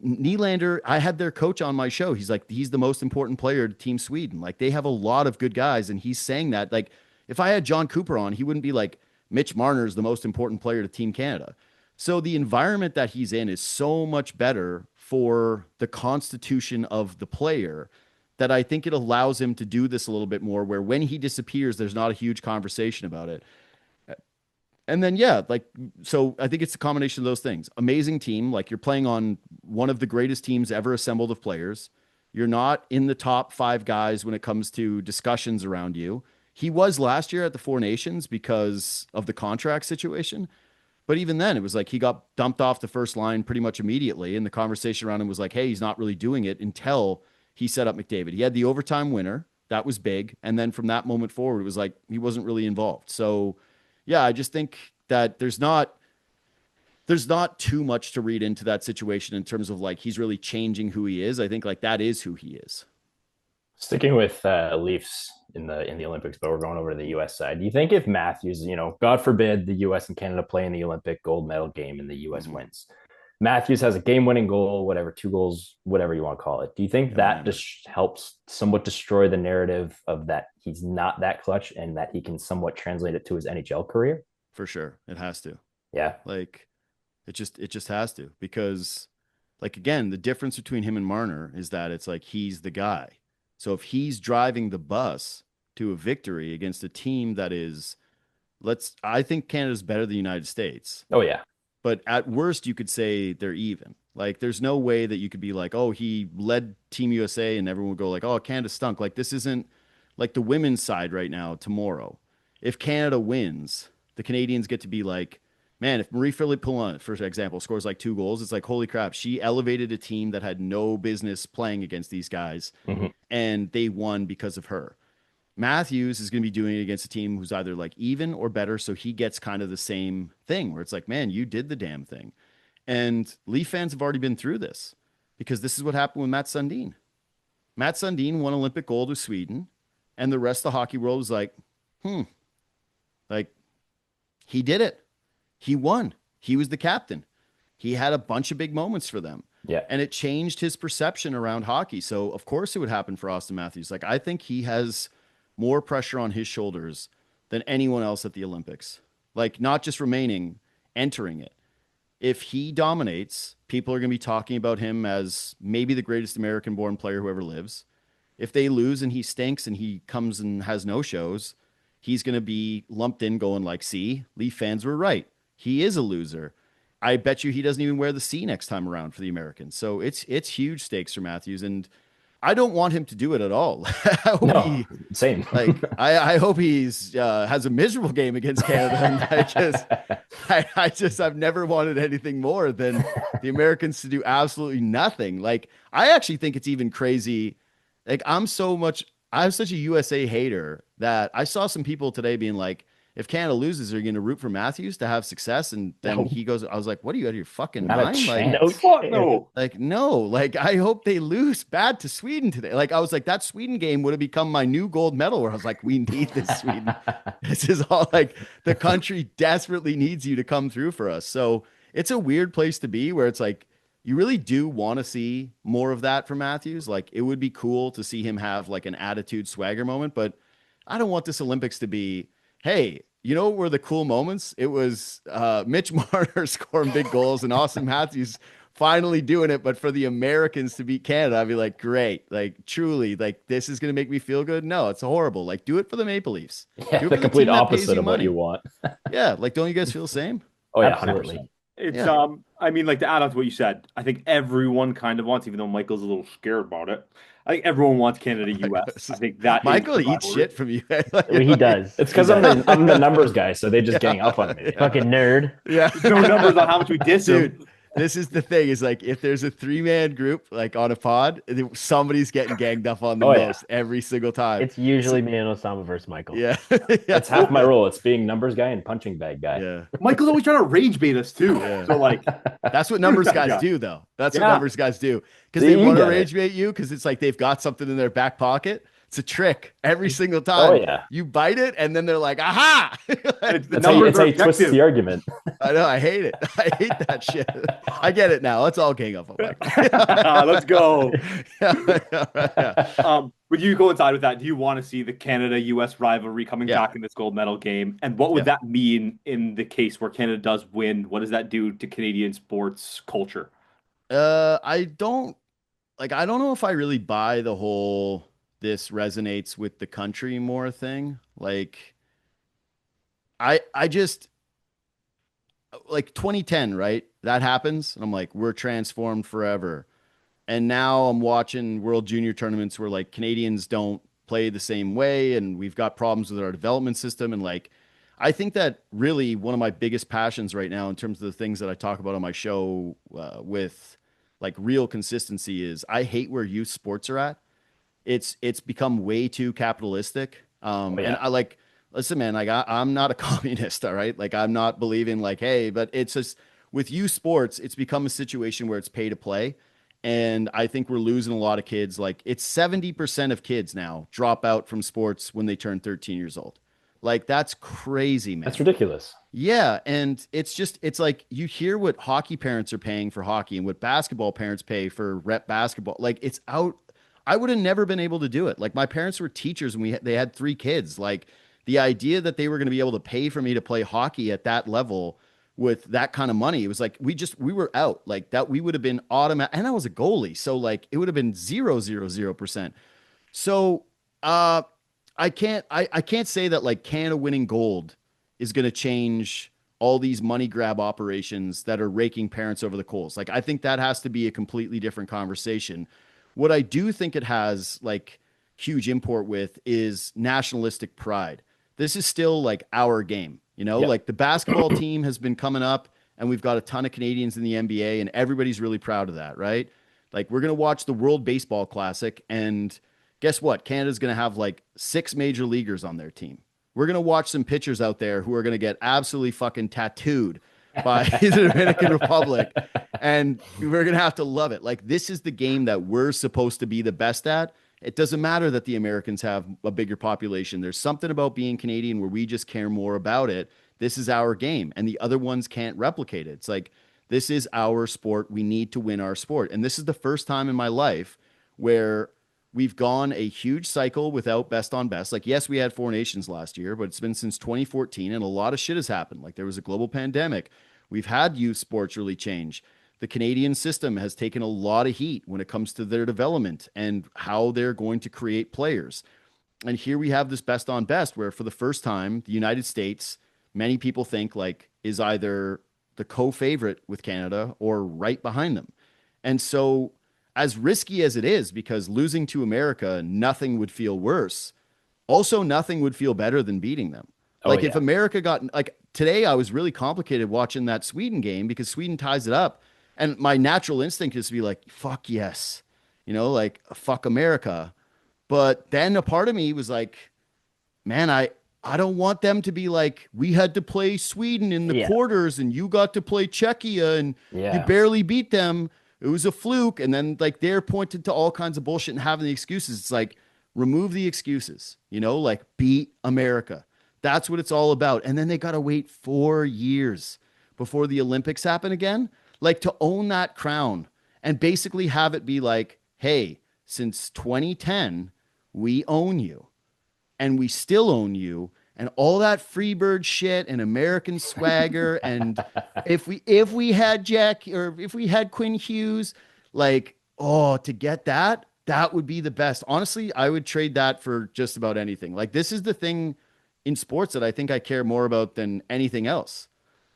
Nylander, I had their coach on my show. He's like, he's the most important player to Team Sweden. Like they have a lot of good guys. And he's saying that like, if I had John Cooper on, he wouldn't be like Mitch Marner is the most important player to Team Canada. So the environment that he's in is so much better for the constitution of the player that I think it allows him to do this a little bit more where when he disappears, there's not a huge conversation about it. And then, yeah, like, so I think it's a combination of those things. Amazing team. Like you're playing on one of the greatest teams ever assembled of players. You're not in the top 5 guys when it comes to discussions around you. He was last year at the Four Nations because of the contract situation. But even then, it was like he got dumped off the first line pretty much immediately. And the conversation around him was like, hey, he's not really doing it until he set up McDavid. He had the overtime winner. That was big. And then from that moment forward, it was like he wasn't really involved. So, yeah, I just think that there's not too much to read into that situation in terms of like he's really changing who he is. I think like that is who he is. Sticking with Leafs in the Olympics, but we're going over to the U.S. side. Do you think if Matthews, God forbid the U.S. and Canada play in the Olympic gold medal game and the U.S. wins, Matthews has a game-winning goal, whatever, 2 goals, whatever you want to call it. Do you think that just helps somewhat destroy the narrative of that he's not that clutch and that he can somewhat translate it to his NHL career? For sure. It has to. Yeah. Like it just has to, because like, again, the difference between him and Marner is that it's like, he's the guy. So if he's driving the bus to a victory against a team that is, I think Canada's better than the United States. Oh yeah. But at worst, you could say they're even. Like, there's no way that you could be like, oh, he led Team USA and everyone would go like, oh, Canada stunk. Like, this isn't like the women's side right now tomorrow. If Canada wins, the Canadians get to be like, man, if Marie-Philippe Poulin, for example, scores like 2 goals, it's like, holy crap, she elevated a team that had no business playing against these guys, and they won because of her. Matthews is going to be doing it against a team who's either like even or better, so he gets kind of the same thing where it's like, man, you did the damn thing. And Leaf fans have already been through this because this is what happened with Matt Sundin. Matt Sundin won Olympic gold with Sweden, and the rest of the hockey world was like, like, he did it. He won. He was the captain. He had a bunch of big moments for them. Yeah. And it changed his perception around hockey. So, of course, it would happen for Austin Matthews. Like, I think he has more pressure on his shoulders than anyone else at the Olympics. Like, not just remaining, entering it. If he dominates, people are going to be talking about him as maybe the greatest American-born player who ever lives. If they lose and he stinks and he comes and has no shows, he's going to be lumped in going like, see, Leaf fans were right. He is a loser. I bet you he doesn't even wear the C next time around for the Americans. So it's huge stakes for Matthews, and I don't want him to do it at all. Same. Like I hope he's has a miserable game against Canada. And I've never wanted anything more than the Americans to do absolutely nothing. Like, I actually think it's even crazy. Like, I'm such a USA hater that I saw some people today being like, if Canada loses, are you going to root for Matthews to have success? And then he goes, I was like, what are you out of your fucking mind? Like, no, like, I hope they lose bad to Sweden today. Like, I was like, that Sweden game would have become my new gold medal where I was like, we need this Sweden. This is all like, the country desperately needs you to come through for us. So it's a weird place to be where it's like, you really do want to see more of that from Matthews. Like, it would be cool to see him have like an attitude swagger moment, but I don't want this Olympics to be, hey, you know what were the cool moments? It was Mitch Marner scoring big goals and Austin Matthews finally doing it. But for the Americans to beat Canada, I'd be like, great. Like, truly, like, this is going to make me feel good. No, it's horrible. Like, do it for the Maple Leafs. Yeah, the complete opposite of what you want. Yeah. Like, don't you guys feel the same? Oh, yeah, Absolutely. 100%. It's I mean, like, to add on to what you said, I think everyone kind of wants, even though Michael's a little scared about it. I think everyone wants Canada US. I think that Michael eats shit from you. He does. It's because I'm the numbers guy, so they're just getting up on me. Fucking nerd. Yeah. There's no numbers on how much we diss him. this is the thing is like if there's a 3-man group like on a pod, somebody's getting ganged up on the most every single time. It's usually me and Osama versus Michael. Yeah. That's half my role. It's being numbers guy and punching bag guy. Yeah. Michael's always trying to rage bait us too. Yeah. So like that's what numbers guys do though. That's what numbers guys do. Because they want to rage bait you because it's like they've got something in their back pocket. It's a trick every single time. Oh, yeah. You bite it, and then they're like, aha! That's how you twist the argument. I know. I hate it. I hate that shit. I get it now. Let's all gang up on Michael. Let's go. Yeah. Would you coincide with that? Do you want to see the Canada-US rivalry coming back in this gold medal game? And what would that mean in the case where Canada does win? What does that do to Canadian sports culture? I don't know if I really buy the whole this resonates with the country more thing. Like I just like 2010, right? That happens and I'm like, we're transformed forever. And now I'm watching World Junior tournaments where like Canadians don't play the same way and we've got problems with our development system. And like I think that really one of my biggest passions right now in terms of the things that I talk about on my show with like real consistency is I hate where youth sports are at. It's become way too capitalistic. And I like, listen, man, like I'm not a communist. All right. Like I'm not believing like, hey, but it's just with youth sports, it's become a situation where it's pay to play. And I think we're losing a lot of kids. Like it's 70% of kids now drop out from sports when they turn 13 years old. Like that's crazy, man. That's ridiculous. Yeah. And it's like you hear what hockey parents are paying for hockey and what basketball parents pay for rep basketball. Like it's out. I would have never been able to do it. Like my parents were teachers and they had 3 kids. Like the idea that they were going to be able to pay for me to play hockey at that level with that kind of money, it was like, we were out like that. We would have been automatic. And I was a goalie. So like, it would have been 0.000%. So, I can't say that like Canada winning gold is going to change all these money grab operations that are raking parents over the coals. Like, I think that has to be a completely different conversation. What I do think it has like huge import with is nationalistic pride. This is still like our game, you know, like the basketball team has been coming up and we've got a ton of Canadians in the NBA and everybody's really proud of that, right? Like we're going to watch the World Baseball Classic and guess what? Canada's going to have like 6 major leaguers on their team. We're going to watch some pitchers out there who are going to get absolutely fucking tattooed by the Dominican Republic. And we're going to have to love it. Like this is the game that we're supposed to be the best at. It doesn't matter that the Americans have a bigger population. There's something about being Canadian where we just care more about it. This is our game and the other ones can't replicate it. It's like, this is our sport. We need to win our sport. And this is the first time in my life where we've gone a huge cycle without best on best. Like, yes, we had 4 nations last year, but it's been since 2014 and a lot of shit has happened. Like there was a global pandemic. We've had youth sports really change. The Canadian system has taken a lot of heat when it comes to their development and how they're going to create players. And here we have this best on best where for the first time, the United States, many people think like is either the co-favorite with Canada or right behind them. And so as risky as it is, because losing to America, nothing would feel worse. Also, nothing would feel better than beating them. Like if America got like today, I was really complicated watching that Sweden game because Sweden ties it up. And my natural instinct is to be like, fuck yes, you know, like fuck America. But then a part of me was like, man, I don't want them to be like, we had to play Sweden in the quarters and you got to play Czechia and you barely beat them. It was a fluke. And then like they're pointed to all kinds of bullshit and having the excuses. It's like, remove the excuses, you know, like beat America. That's what it's all about. And then they got to wait 4 years before the Olympics happen again. Like to own that crown and basically have it be like, hey, since 2010, we own you and we still own you. And all that Freebird shit and American swagger. And if we had Jack or if we had Quinn Hughes, like, oh, to get that would be the best. Honestly, I would trade that for just about anything. Like this is the thing in sports that I think I care more about than anything else.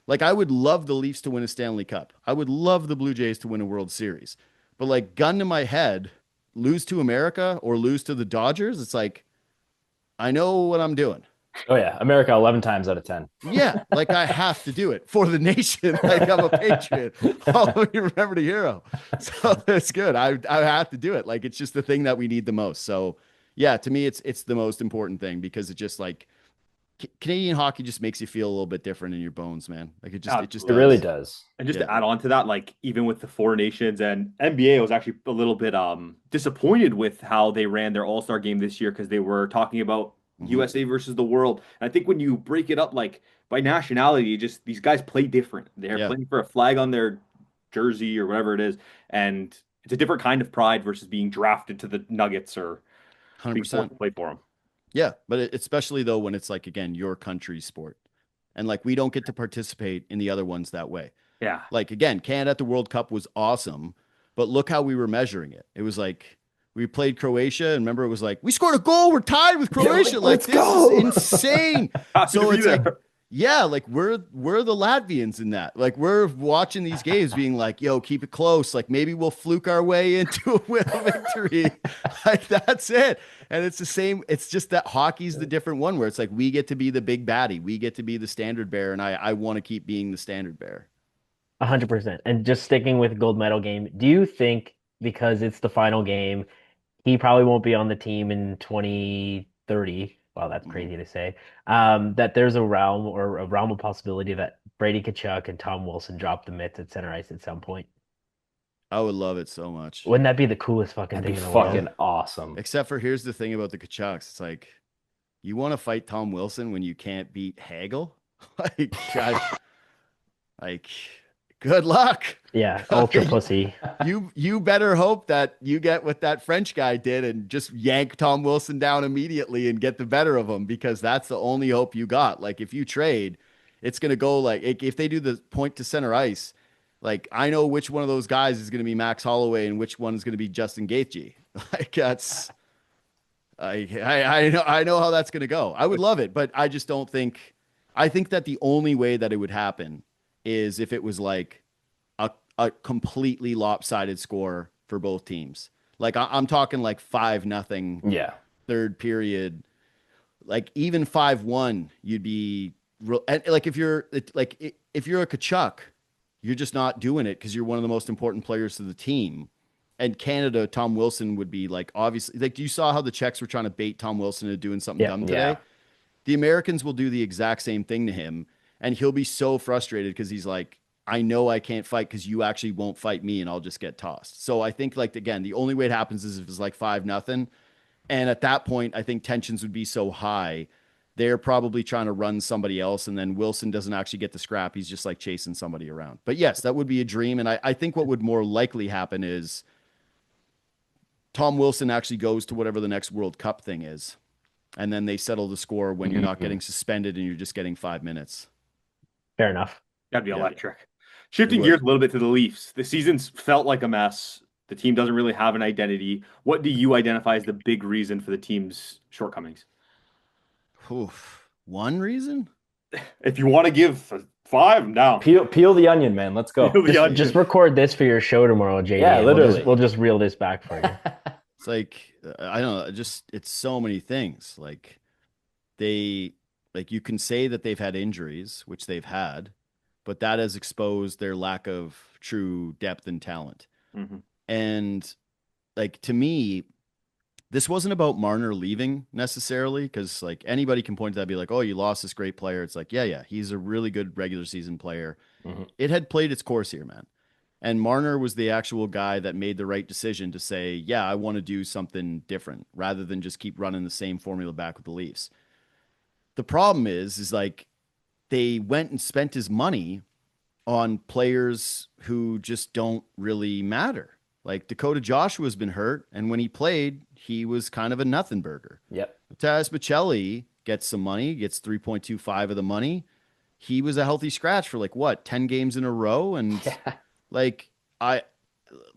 Like I would love the Leafs to win a Stanley Cup. I would love the Blue Jays to win a World Series. But like gun to my head, lose to America or lose to the Dodgers, it's like, I know what I'm doing. Oh yeah, America 11 times out of 10. Yeah, like I have to do it for the nation. Like I'm a patriot. Always remember the hero. So that's good. I have to do it. Like it's just the thing that we need the most. So yeah, to me, it's the most important thing because it just like Canadian hockey just makes you feel a little bit different in your bones, man. Like it just It really does. does. And just Yeah. to add on to that, like even with the four nations and NBA, I was actually a little bit disappointed with how they ran their All-Star game this year because they were talking about Mhm. USA versus the world. And I think when you break it up like by nationality, just these guys play different. They're Yeah. playing for a flag on their jersey or whatever it is, and it's a different kind of pride versus being drafted to the Nuggets or being forced 100%. to play for them. Yeah, but especially though when it's like again your country's sport, and like we don't get to participate in the other ones that way. Yeah. Like again, Canada at the World Cup was awesome, but look how we were measuring it. It was like we played Croatia, and remember it was like we scored a goal, we're tied with Croatia. Like let's this go. is insane. Happy to So be it's there. like, yeah, like we're the Latvians in that. Like we're watching these games, being like, yo, keep it close. Like maybe we'll fluke our way into a victory. Like that's it. And it's the same. It's just that hockey's the different one where it's like we get to be the big baddie, we get to be the standard bearer, and I want to keep being the standard bearer. 100%. And just sticking with gold medal game, do you think because it's the final game, he probably won't be on the team in 2030? Wow, that's crazy to say. That there's a realm of possibility that Brady Tkachuk and Tom Wilson drop the mitts at center ice at some point. I would love it so much. Wouldn't that be the coolest fucking That'd thing be in the fucking world? awesome. Except for here's the thing about the Kachucks. It's like you want to fight Tom Wilson when you can't beat Hagel? Like, like good luck. Yeah, ultra pussy. You better hope that you get what that French guy did and just yank Tom Wilson down immediately and get the better of him because that's the only hope you got. Like if you trade, it's gonna go like if they do the point to center ice, like I know which one of those guys is gonna be Max Holloway and which one is gonna be Justin Gaethje. Like that's I know how that's gonna go. I would love it, but I just don't think I think that the only way that it would happen is if it was like a completely lopsided score for both teams. Like I'm talking like 5-0 Yeah. third period, like even 5-1, you'd be and like if you're a Kachuk, you're just not doing it because you're one of the most important players to the team. And Canada, Tom Wilson would be like obviously like you saw how the Czechs were trying to bait Tom Wilson into doing something dumb today. Yeah. The Americans will do the exact same thing to him, and he'll be so frustrated because he's like, I know I can't fight because you actually won't fight me and I'll just get tossed. So I think like again, the only way it happens is if it's like 5-0. And at that point, I think tensions would be so high. They're probably trying to run somebody else, and then Wilson doesn't actually get the scrap. He's just like chasing somebody around. But yes, that would be a dream. And I think what would more likely happen is Tom Wilson actually goes to whatever the next World Cup thing is. And then they settle the score when you're not getting suspended and you're just getting 5 minutes. Fair enough. That'd be Yeah. electric. Shifting gears a little bit to the Leafs. The season's felt like a mess. The team doesn't really have an identity. What do you identify as the big reason for the team's shortcomings? Oof. One reason? If you want to give 5, I'm down. Peel the onion, man. Let's go. Peel the onion. Just record this for your show tomorrow, JD. Yeah, and literally. We'll just reel this back for you. It's like, I don't know, just it's so many things. Like you can say that they've had injuries, which they've had, but that has exposed their lack of true depth and talent. Mm-hmm. And like to me, this wasn't about Marner leaving necessarily, because like anybody can point to that and be like, oh, you lost this great player. It's like, yeah, he's a really good regular season player. Mm-hmm. It had played its course here, man. And Marner was the actual guy that made the right decision to say, yeah, I want to do something different rather than just keep running the same formula back with the Leafs. The problem is like they went and spent his money on players who just don't really matter. Like Dakota Joshua's been hurt, and when he played, he was kind of a nothing burger. Yep. Matthias Bichette gets some money, gets 3.25 of the money. He was a healthy scratch for like what, 10 games in a row, and like I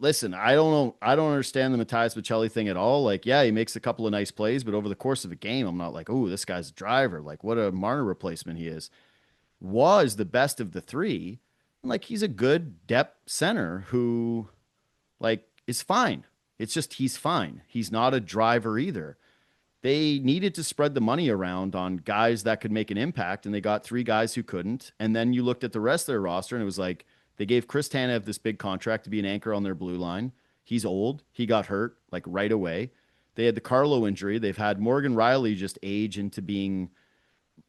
don't know, I don't understand the Matthias Bichette thing at all. Like, yeah, he makes a couple of nice plays, but over the course of a game, I'm not like, oh, this guy's a driver. Like, what a Marner replacement he is. Was the best of the three. And like he's a good depth center who like is fine. It's just he's fine. He's not a driver either. they needed to spread the money around on guys that could make an impact, and they got 3 guys who couldn't. And then you looked at the rest of their roster, and it was like they gave Chris Tanev this big contract to be an anchor on their blue line. He's old. He got hurt like right away. They had the Carlo injury. They've had Morgan Riley just age into being,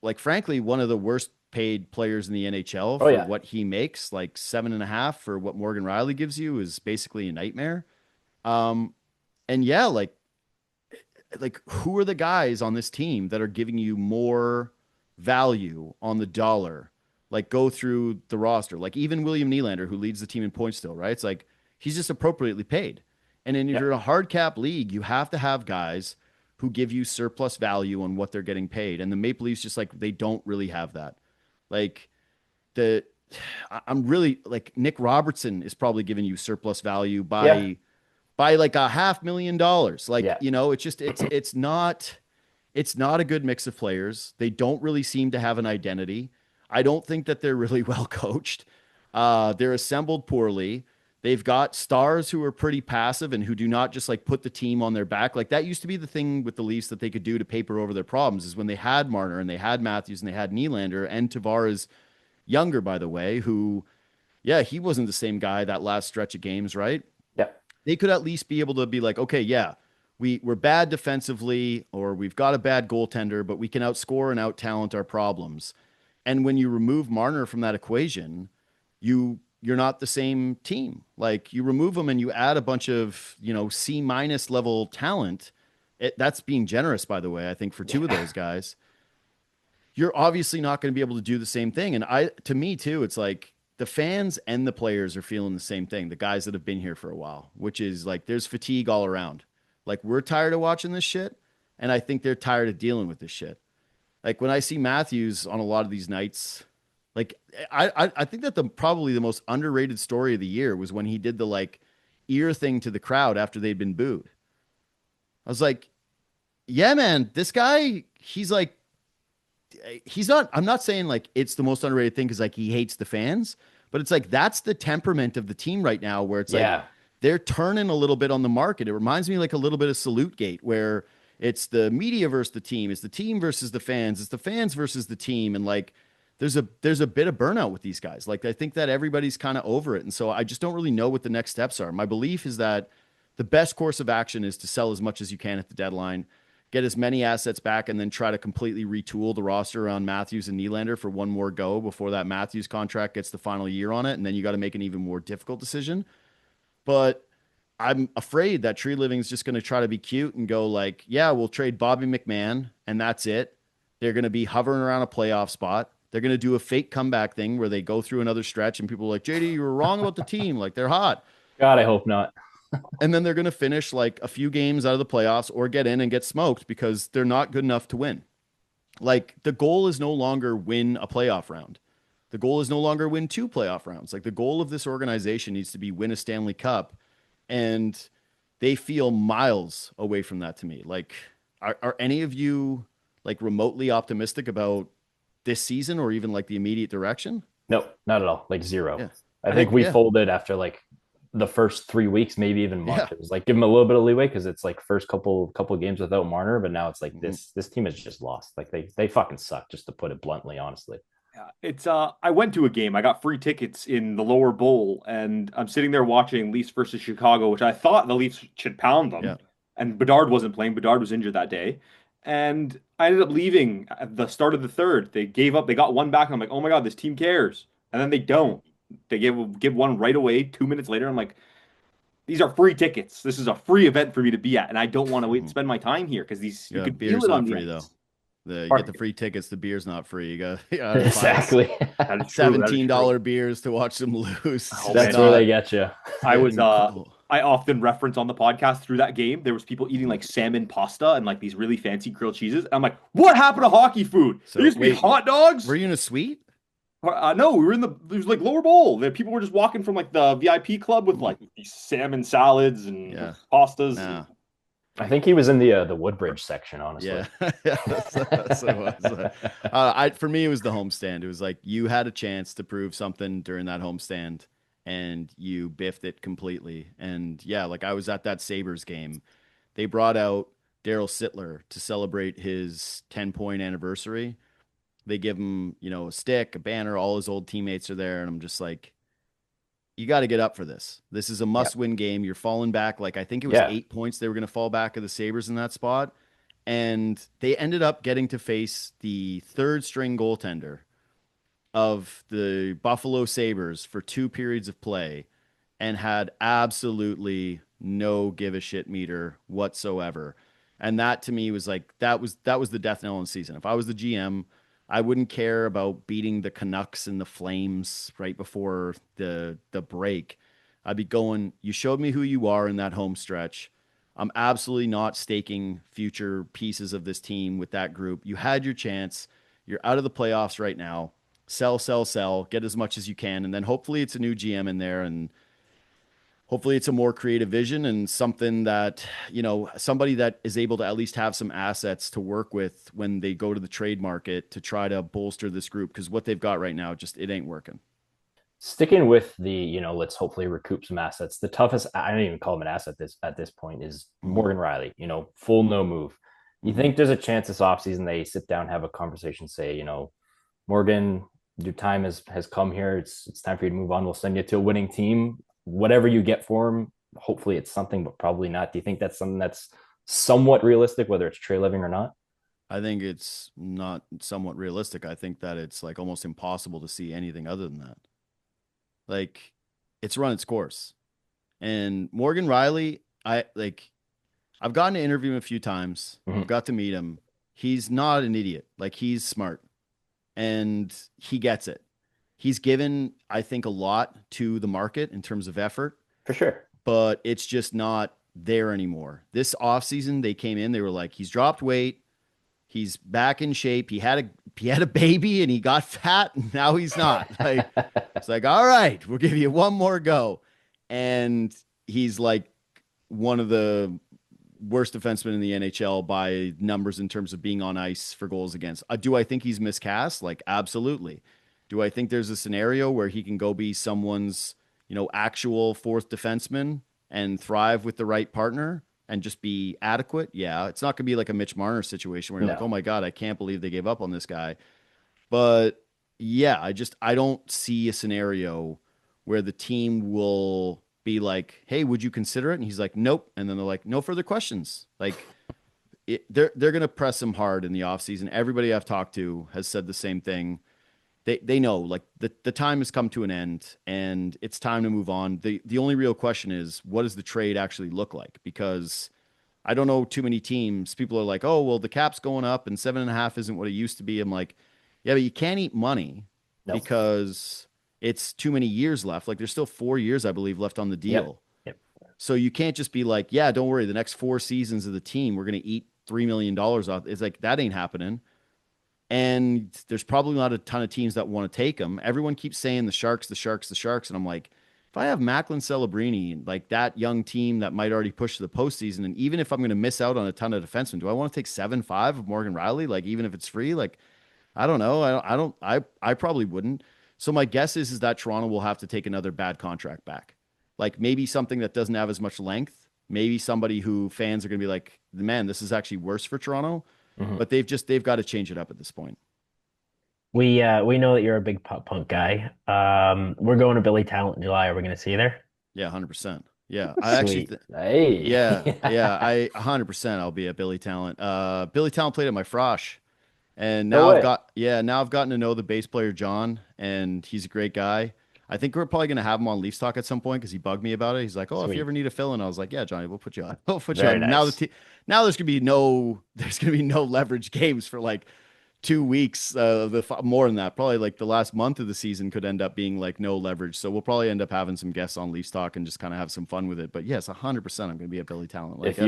like, frankly, one of the worst paid players in the NHL for what he makes. Like 7.5 for what Morgan Riley gives you is basically a nightmare. And yeah, like who are the guys on this team that are giving you more value on the dollar? Like, go through the roster. Like, even William Nylander, who leads the team in points still, right? It's like he's just appropriately paid. And if you're in a hard cap league, you have to have guys who give you surplus value on what they're getting paid. And the Maple Leafs, just like, they don't really have that. Like, I'm really like, Nick Robertson is probably giving you surplus value by like $500,000. Like, you know, it's just, it's not a good mix of players. They don't really seem to have an identity. I don't think that they're really well coached. They're assembled poorly. They've got stars who are pretty passive and who do not just like put the team on their back. Like, that used to be the thing with the Leafs that they could do to paper over their problems, is when they had Marner and they had Matthews and they had Nylander and Tavares younger, by the way, who, he wasn't the same guy that last stretch of games, right? Yeah. They could at least be able to be like, okay, we're bad defensively, or we've got a bad goaltender, but we can outscore and out-talent our problems. And when you remove Marner from that equation, you're not the same team. Like, you remove them and you add a bunch of, you know, C- level talent. That's being generous, by the way, I think, for 2 of those guys. You're obviously not going to be able to do the same thing. And to me too, it's like the fans and the players are feeling the same thing. The guys that have been here for a while, which is like, there's fatigue all around. Like, we're tired of watching this shit. And I think they're tired of dealing with this shit. Like, when I see Matthews on a lot of these nights, like, I think that probably the most underrated story of the year was when he did the like ear thing to the crowd after they'd been booed. I was like, yeah, man, this guy, he's like, I'm not saying like it's the most underrated thing because like he hates the fans, but it's like, that's the temperament of the team right now, where it's like they're turning a little bit on the market. It reminds me like a little bit of Salute Gate, where it's the media versus the team, it's the team versus the fans, it's the fans versus the team. And like, there's a bit of burnout with these guys. Like, I think that everybody's kind of over it. And so I just don't really know what the next steps are. My belief is that the best course of action is to sell as much as you can at the deadline, get as many assets back, and then try to completely retool the roster around Matthews and Nylander for one more go before that Matthews contract gets the final year on it. And then you got to make an even more difficult decision. But I'm afraid that Tree Living is just going to try to be cute and go like, yeah, we'll trade Bobby McMahon and that's it. They're going to be hovering around a playoff spot. They're going to do a fake comeback thing where they go through another stretch and people are like, JD, you were wrong about the team. Like, they're hot. God, I hope not. And then they're going to finish like a few games out of the playoffs or get in and get smoked because they're not good enough to win. Like, the goal is no longer win a playoff round. The goal is no longer win 2 playoff rounds. Like, the goal of this organization needs to be win a Stanley Cup. And they feel miles away from that to me. Like, are any of you like remotely optimistic about this season or even like the immediate direction? No, not at all. Like, zero. Yeah. I think we folded after like the first 3 weeks, maybe even month. It was like, give them a little bit of leeway because it's like first couple games without Marner, but now it's like this team has just lost. Like, they fucking suck, just to put it bluntly, honestly. Yeah, it's I went to a game. I got free tickets in the lower bowl, and I'm sitting there watching Leafs versus Chicago, which I thought the Leafs should pound them. Yeah. And Bedard wasn't playing. Bedard was injured that day. And I ended up leaving at the start of the third. They gave up. They got one back. And I'm like, oh my God, this team cares. And then they don't. They give one right away 2 minutes later. I'm like, these are free tickets. This is a free event for me to be at. And I don't want to wait and spend my time here because these you could beer's feel it not on free, though. You get the free tickets. The beer's not free. You got exactly $17 beers to watch them lose. That's where they get you. I often reference on the podcast through that game. There was people eating like salmon pasta and like these really fancy grilled cheeses. I'm like, what happened to hockey food? So, there used to be hot dogs. Were you in a suite? No, we were it was like lower bowl. People were just walking from like the VIP club with like these salmon salads and pastas. Yeah. I think he was in the Woodbridge section, honestly. Yeah, that's what it was. For me, it was the homestand. It was like you had a chance to prove something during that homestand, and you biffed it completely. And yeah, like I was at that Sabres game. They brought out Daryl Sittler to celebrate his 10-point anniversary. They give him, a stick, a banner, all his old teammates are there. And I'm just like, you got to get up for this. This is a must-win game. You're falling back. Like, I think it was 8 points they were going to fall back of the Sabres in that spot. And they ended up getting to face the third-string goaltender of the Buffalo Sabres for 2 periods of play and had absolutely no give-a-shit meter whatsoever. And that, to me, was like, that was the death knell in the season. If I was the GM, I wouldn't care about beating the Canucks and the Flames right before the break. I'd be going, you showed me who you are in that home stretch. I'm absolutely not staking future pieces of this team with that group. You had your chance. You're out of the playoffs right now. Sell, sell, sell. Get as much as you can. And then hopefully it's a new GM in there, and hopefully it's a more creative vision and something that, somebody that is able to at least have some assets to work with when they go to the trade market to try to bolster this group. Because what they've got right now, just, it ain't working. Sticking with the, let's hopefully recoup some assets. The toughest, I don't even call him an asset at this point, is Morgan Riley, full no move. You think there's a chance this offseason they sit down, have a conversation, say, Morgan, your time has come here. It's time for you to move on. We'll send you to a winning team. Whatever you get for him, hopefully it's something, but probably not. Do you think that's something that's somewhat realistic, whether it's Trey Living or not? I think it's not somewhat realistic. I think that it's like almost impossible to see anything other than that. Like, it's run its course. And Morgan Riley, I've gotten to interview him a few times. I've got to meet him. He's not an idiot. Like, he's smart and he gets it. He's given, I think, a lot to the market in terms of effort. For sure. But it's just not there anymore. This offseason, they came in, they were like, he's dropped weight. He's back in shape. He had a baby and he got fat, and now he's not. Like, it's like, all right, we'll give you one more go. And he's like one of the worst defensemen in the NHL by numbers in terms of being on ice for goals against. Do I think he's miscast? Like, absolutely. Do I think there's a scenario where he can go be someone's, actual fourth defenseman and thrive with the right partner and just be adequate? Yeah. It's not going to be like a Mitch Marner situation where you're like, oh my God, I can't believe they gave up on this guy. But yeah, I don't see a scenario where the team will be like, hey, would you consider it? And he's like, nope. And then they're like, no further questions. Like, they're going to press him hard in the offseason. Everybody I've talked to has said the same thing. They know, like, the time has come to an end and it's time to move on. The only real question is, what does the trade actually look like? Because I don't know too many teams. People are like, oh, well, the cap's going up and 7.5 isn't what it used to be. I'm like, yeah, but you can't eat money because it's too many years left. Like, there's still 4 years, I believe, left on the deal. Yep. So you can't just be like, yeah, don't worry. The next 4 seasons of the team, we're going to eat $3 million off. It's like, that ain't happening. And there's probably not a ton of teams that want to take him. Everyone keeps saying the Sharks. And I'm like, if I have Macklin Celebrini, like that young team that might already push to the postseason, and even if I'm going to miss out on a ton of defensemen, do I want to take 7.5 of Morgan Riley? Like, even if it's free, like, I don't know. I probably wouldn't. So my guess is that Toronto will have to take another bad contract back. Like, maybe something that doesn't have as much length, maybe somebody who fans are going to be like, man, this is actually worse for Toronto. But they've got to change it up at this point. We know that you're a big pop punk guy. We're going to Billy Talent in July. Are we going to see you there? Yeah, 100%. Yeah, I actually. Hey. Yeah. I 100%. I'll be at Billy Talent. Billy Talent played at my frosh, and now I've gotten to know the bass player John, and he's a great guy. I think we're probably going to have him on Leafs Talk at some point because he bugged me about it. He's like, "Oh, if you ever need a fill-in," I was like, "Yeah, Johnny, we'll put you on. We'll put you on." Nice. Now there's going to be no leverage games for like 2 weeks. More than that, probably like the last month of the season could end up being like no leverage. So we'll probably end up having some guests on Leafs Talk and just kind of have some fun with it. But yes, 100%, I'm going to be at Billy Talent. Like,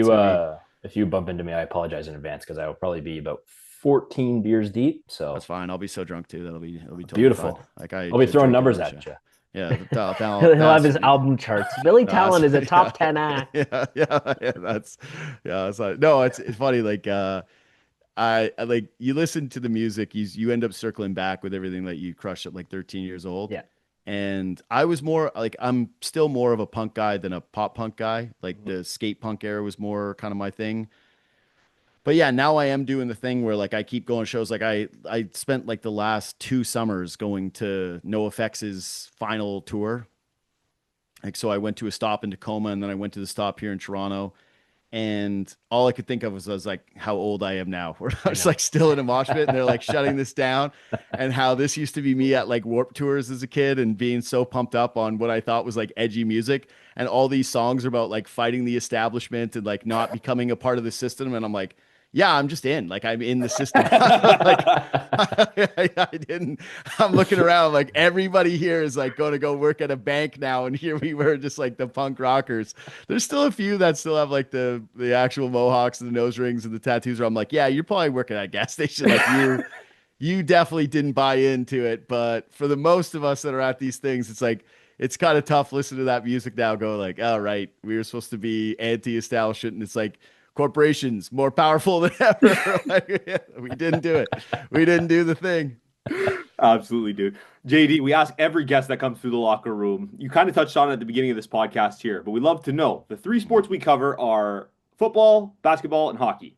if you bump into me, I apologize in advance because I will probably be about 14 beers deep. So that's fine. I'll be so drunk too. That'll be totally beautiful. Fun. Like, I'll be throwing numbers at you. Yeah, he'll have his album charts. Billy Talent is a top 10 act. It's funny. Like, I like, you listen to the music, you end up circling back with everything that you crushed at like 13 years old. Yeah. And I was more like, I'm still more of a punk guy than a pop punk guy. Like, the skate punk era was more kind of my thing. But yeah, now I am doing the thing where like I keep going to shows. Like I spent like the last 2 summers going to NoFX's final tour. Like, so I went to a stop in Tacoma and then I went to the stop here in Toronto. And all I could think of was like how old I am now. Where I was like still in a mosh pit and they're like shutting this down, and how this used to be me at like Warped Tours as a kid and being so pumped up on what I thought was like edgy music. And all these songs are about like fighting the establishment and like not becoming a part of the system. And I'm like, yeah, I'm just in. Like, I'm in the system. Like, I didn't. I'm looking around. Like, everybody here is like going to go work at a bank now, and here we were, just like the punk rockers. There's still a few that still have like the actual mohawks and the nose rings and the tattoos. Where I'm like, yeah, you're probably working at a gas station. Like, you definitely didn't buy into it. But for the most of us that are at these things, it's like, it's kind of tough listening to that music now. Go like, all right, we were supposed to be anti-establishment, and it's like, corporations more powerful than ever. Like, we didn't do it. We didn't do the thing. Absolutely, dude. JD, we ask every guest that comes through the locker room. You kind of touched on it at the beginning of this podcast here, but we love to know the 3 sports we cover are football, basketball, and hockey.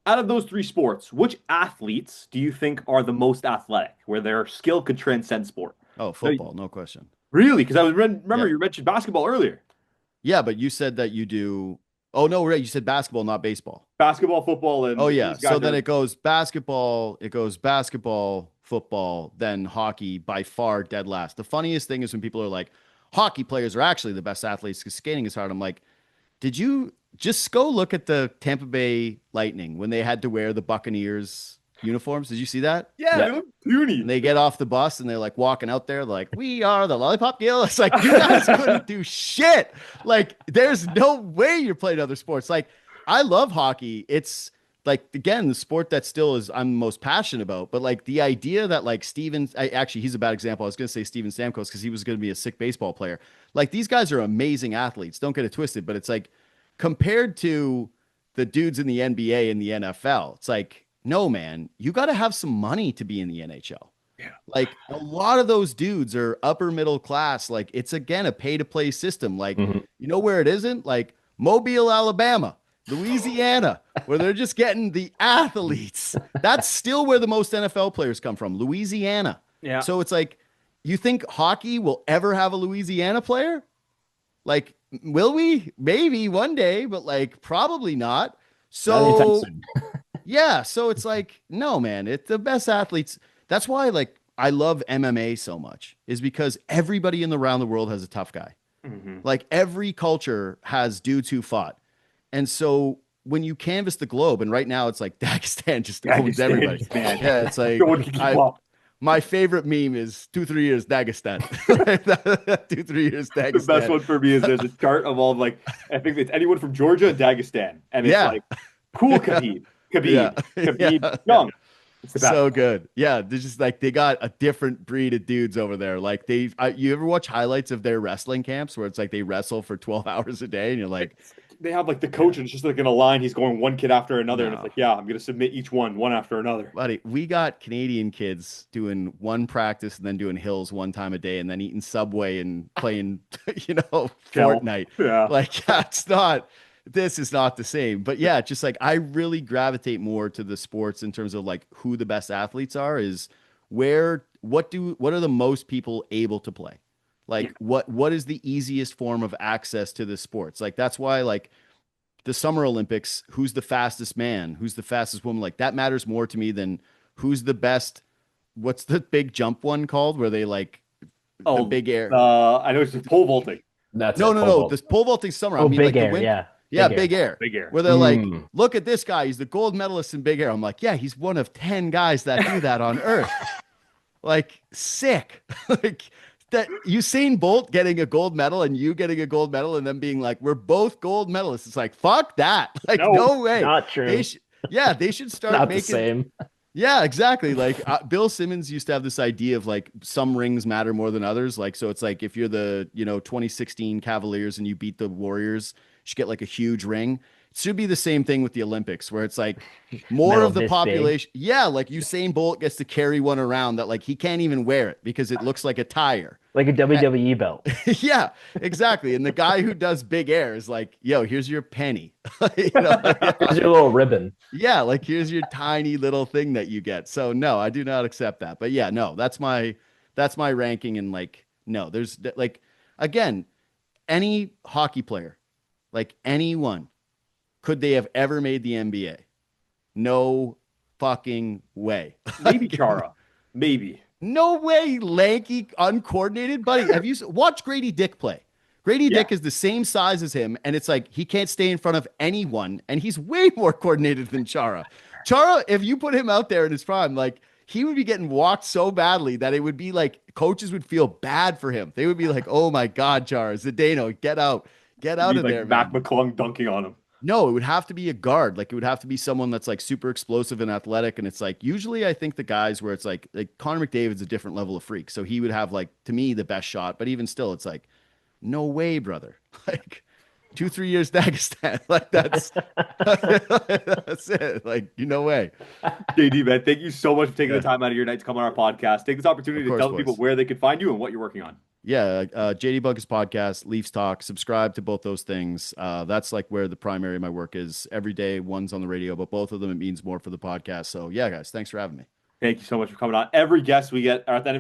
Out of those 3 sports, which athletes do you think are the most athletic, where their skill could transcend sport? Oh, football, no question. Really? Because I was remember you mentioned basketball earlier. Yeah, but you said that you do. Oh no, right? You said basketball, not baseball. Basketball, football, and oh yeah. So then it goes basketball, football, then hockey. By far, dead last. The funniest thing is when people are like, hockey players are actually the best athletes because skating is hard. I'm like, did you just go look at the Tampa Bay Lightning when they had to wear the Buccaneers uniforms? Did you see that? Yeah. They look puny. And they get off the bus and they're like walking out there like, we are the Lollipop Guild. It's like, you guys couldn't do shit. Like, there's no way you're playing other sports. Like, I love hockey. It's like, again, the sport that still is I'm most passionate about. But like the idea that like actually he's a bad example. I was going to say Steven Stamkos because he was going to be a sick baseball player. Like, these guys are amazing athletes. Don't get it twisted. But it's like, compared to the dudes in the NBA and the NFL, it's like, no, man, you got to have some money to be in the NHL. Yeah. Like, a lot of those dudes are upper middle class. Like, it's again a pay to play system. Like, you know where it isn't? Like Mobile, Alabama, Louisiana, where they're just getting the athletes. That's still where the most NFL players come from, Louisiana. Yeah. So it's like, you think hockey will ever have a Louisiana player? Like, will we? Maybe one day, but like probably not. So yeah, so it's like, no, man, it's the best athletes. That's why, like, I love MMA so much, is because everybody around the world has a tough guy. Like, every culture has dudes who fought. And so when you canvas the globe, and right now it's like Dagestan just owns everybody. Yeah, it's like, my favorite meme is 2-3 years Dagestan. 2-3 years Dagestan. The best one for me is there's a chart of all of, like, I think it's anyone from Georgia and Dagestan. And it's like, cool Khabib. Khabib, young. So good. Yeah, they're just like, they got a different breed of dudes over there. Like, you ever watch highlights of their wrestling camps where it's like they wrestle for 12 hours a day and you're like, they have like the coach and it's just like in a line, he's going one kid after another, and it's like, yeah, I'm gonna submit each one after another. Buddy, we got Canadian kids doing one practice and then doing hills one time a day and then eating Subway and playing Fortnite. Yeah, like, yeah, this is not the same. But yeah, just like, I really gravitate more to the sports in terms of like who the best athletes are, is what are the most people able to play? Like, what is the easiest form of access to the sports? Like, that's why, like, the Summer Olympics, who's the fastest man, who's the fastest woman, like, that matters more to me than who's the best. What's the big jump one called where they like the big air? I know it's just pole vaulting. No. This pole vaulting summer. I mean, big like air, big air. Where they're like, look at this guy. He's the gold medalist in big air. I'm like, yeah, he's one of 10 guys that do that on Earth. Like, sick. Like, that Usain Bolt getting a gold medal and you getting a gold medal and them being like, we're both gold medalists. It's like, fuck that. Like, no way. Not true. They should start not making the same. Yeah, exactly. Like, Bill Simmons used to have this idea of like, some rings matter more than others. Like, so it's like, if you're the 2016 Cavaliers and you beat the Warriors, you should get like a huge ring. should be the same thing with the Olympics, where it's like more Metal of the this population. Yeah, like Usain Bolt gets to carry one around that like he can't even wear it because it looks like a tire. Like a WWE belt. Yeah, exactly. And the guy who does big air is like, yo, here's your penny. You know, Here's your little ribbon. yeah, like here's your tiny little thing that you get. So no, I do not accept that. But yeah, no, that's my ranking. And like, no, there's like, again, any hockey player, like anyone, could they have ever made the NBA? No fucking way. Maybe Chara. Maybe. No way, lanky, uncoordinated, buddy. Have you watched Grady Dick play? Grady Dick is the same size as him, and it's like he can't stay in front of anyone, and he's way more coordinated than Chara. Chara, if you put him out there in his prime, like he would be getting walked so badly that it would be like coaches would feel bad for him. They would be like, "Oh my God, Chara, Zdeno, get out of there, Mac man." McClung dunking on him. No, it would have to be a guard. Like it would have to be someone that's like super explosive and athletic. And it's like usually I think the guys where it's like Connor McDavid's a different level of freak. So he would have like to me the best shot. But even still, it's like, no way, brother. Like 2-3 years Dagestan. Like that's that's it. Like, no way. JD, man, thank you so much for taking the time out of your night to come on our podcast. Take this opportunity to tell people where they could find you and what you're working on. Yeah, JD Bunkis Podcast, Leafs Talk, subscribe to both those things. That's like where the primary of my work is every day. One's on the radio, but both of them, it means more for the podcast. So yeah, guys, thanks for having me. Thank you so much for coming on. Every guest we get, or at the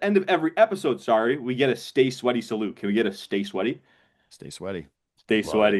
end of every episode, we get a stay sweaty salute. Can we get a stay sweaty? Stay sweaty. Stay sweaty.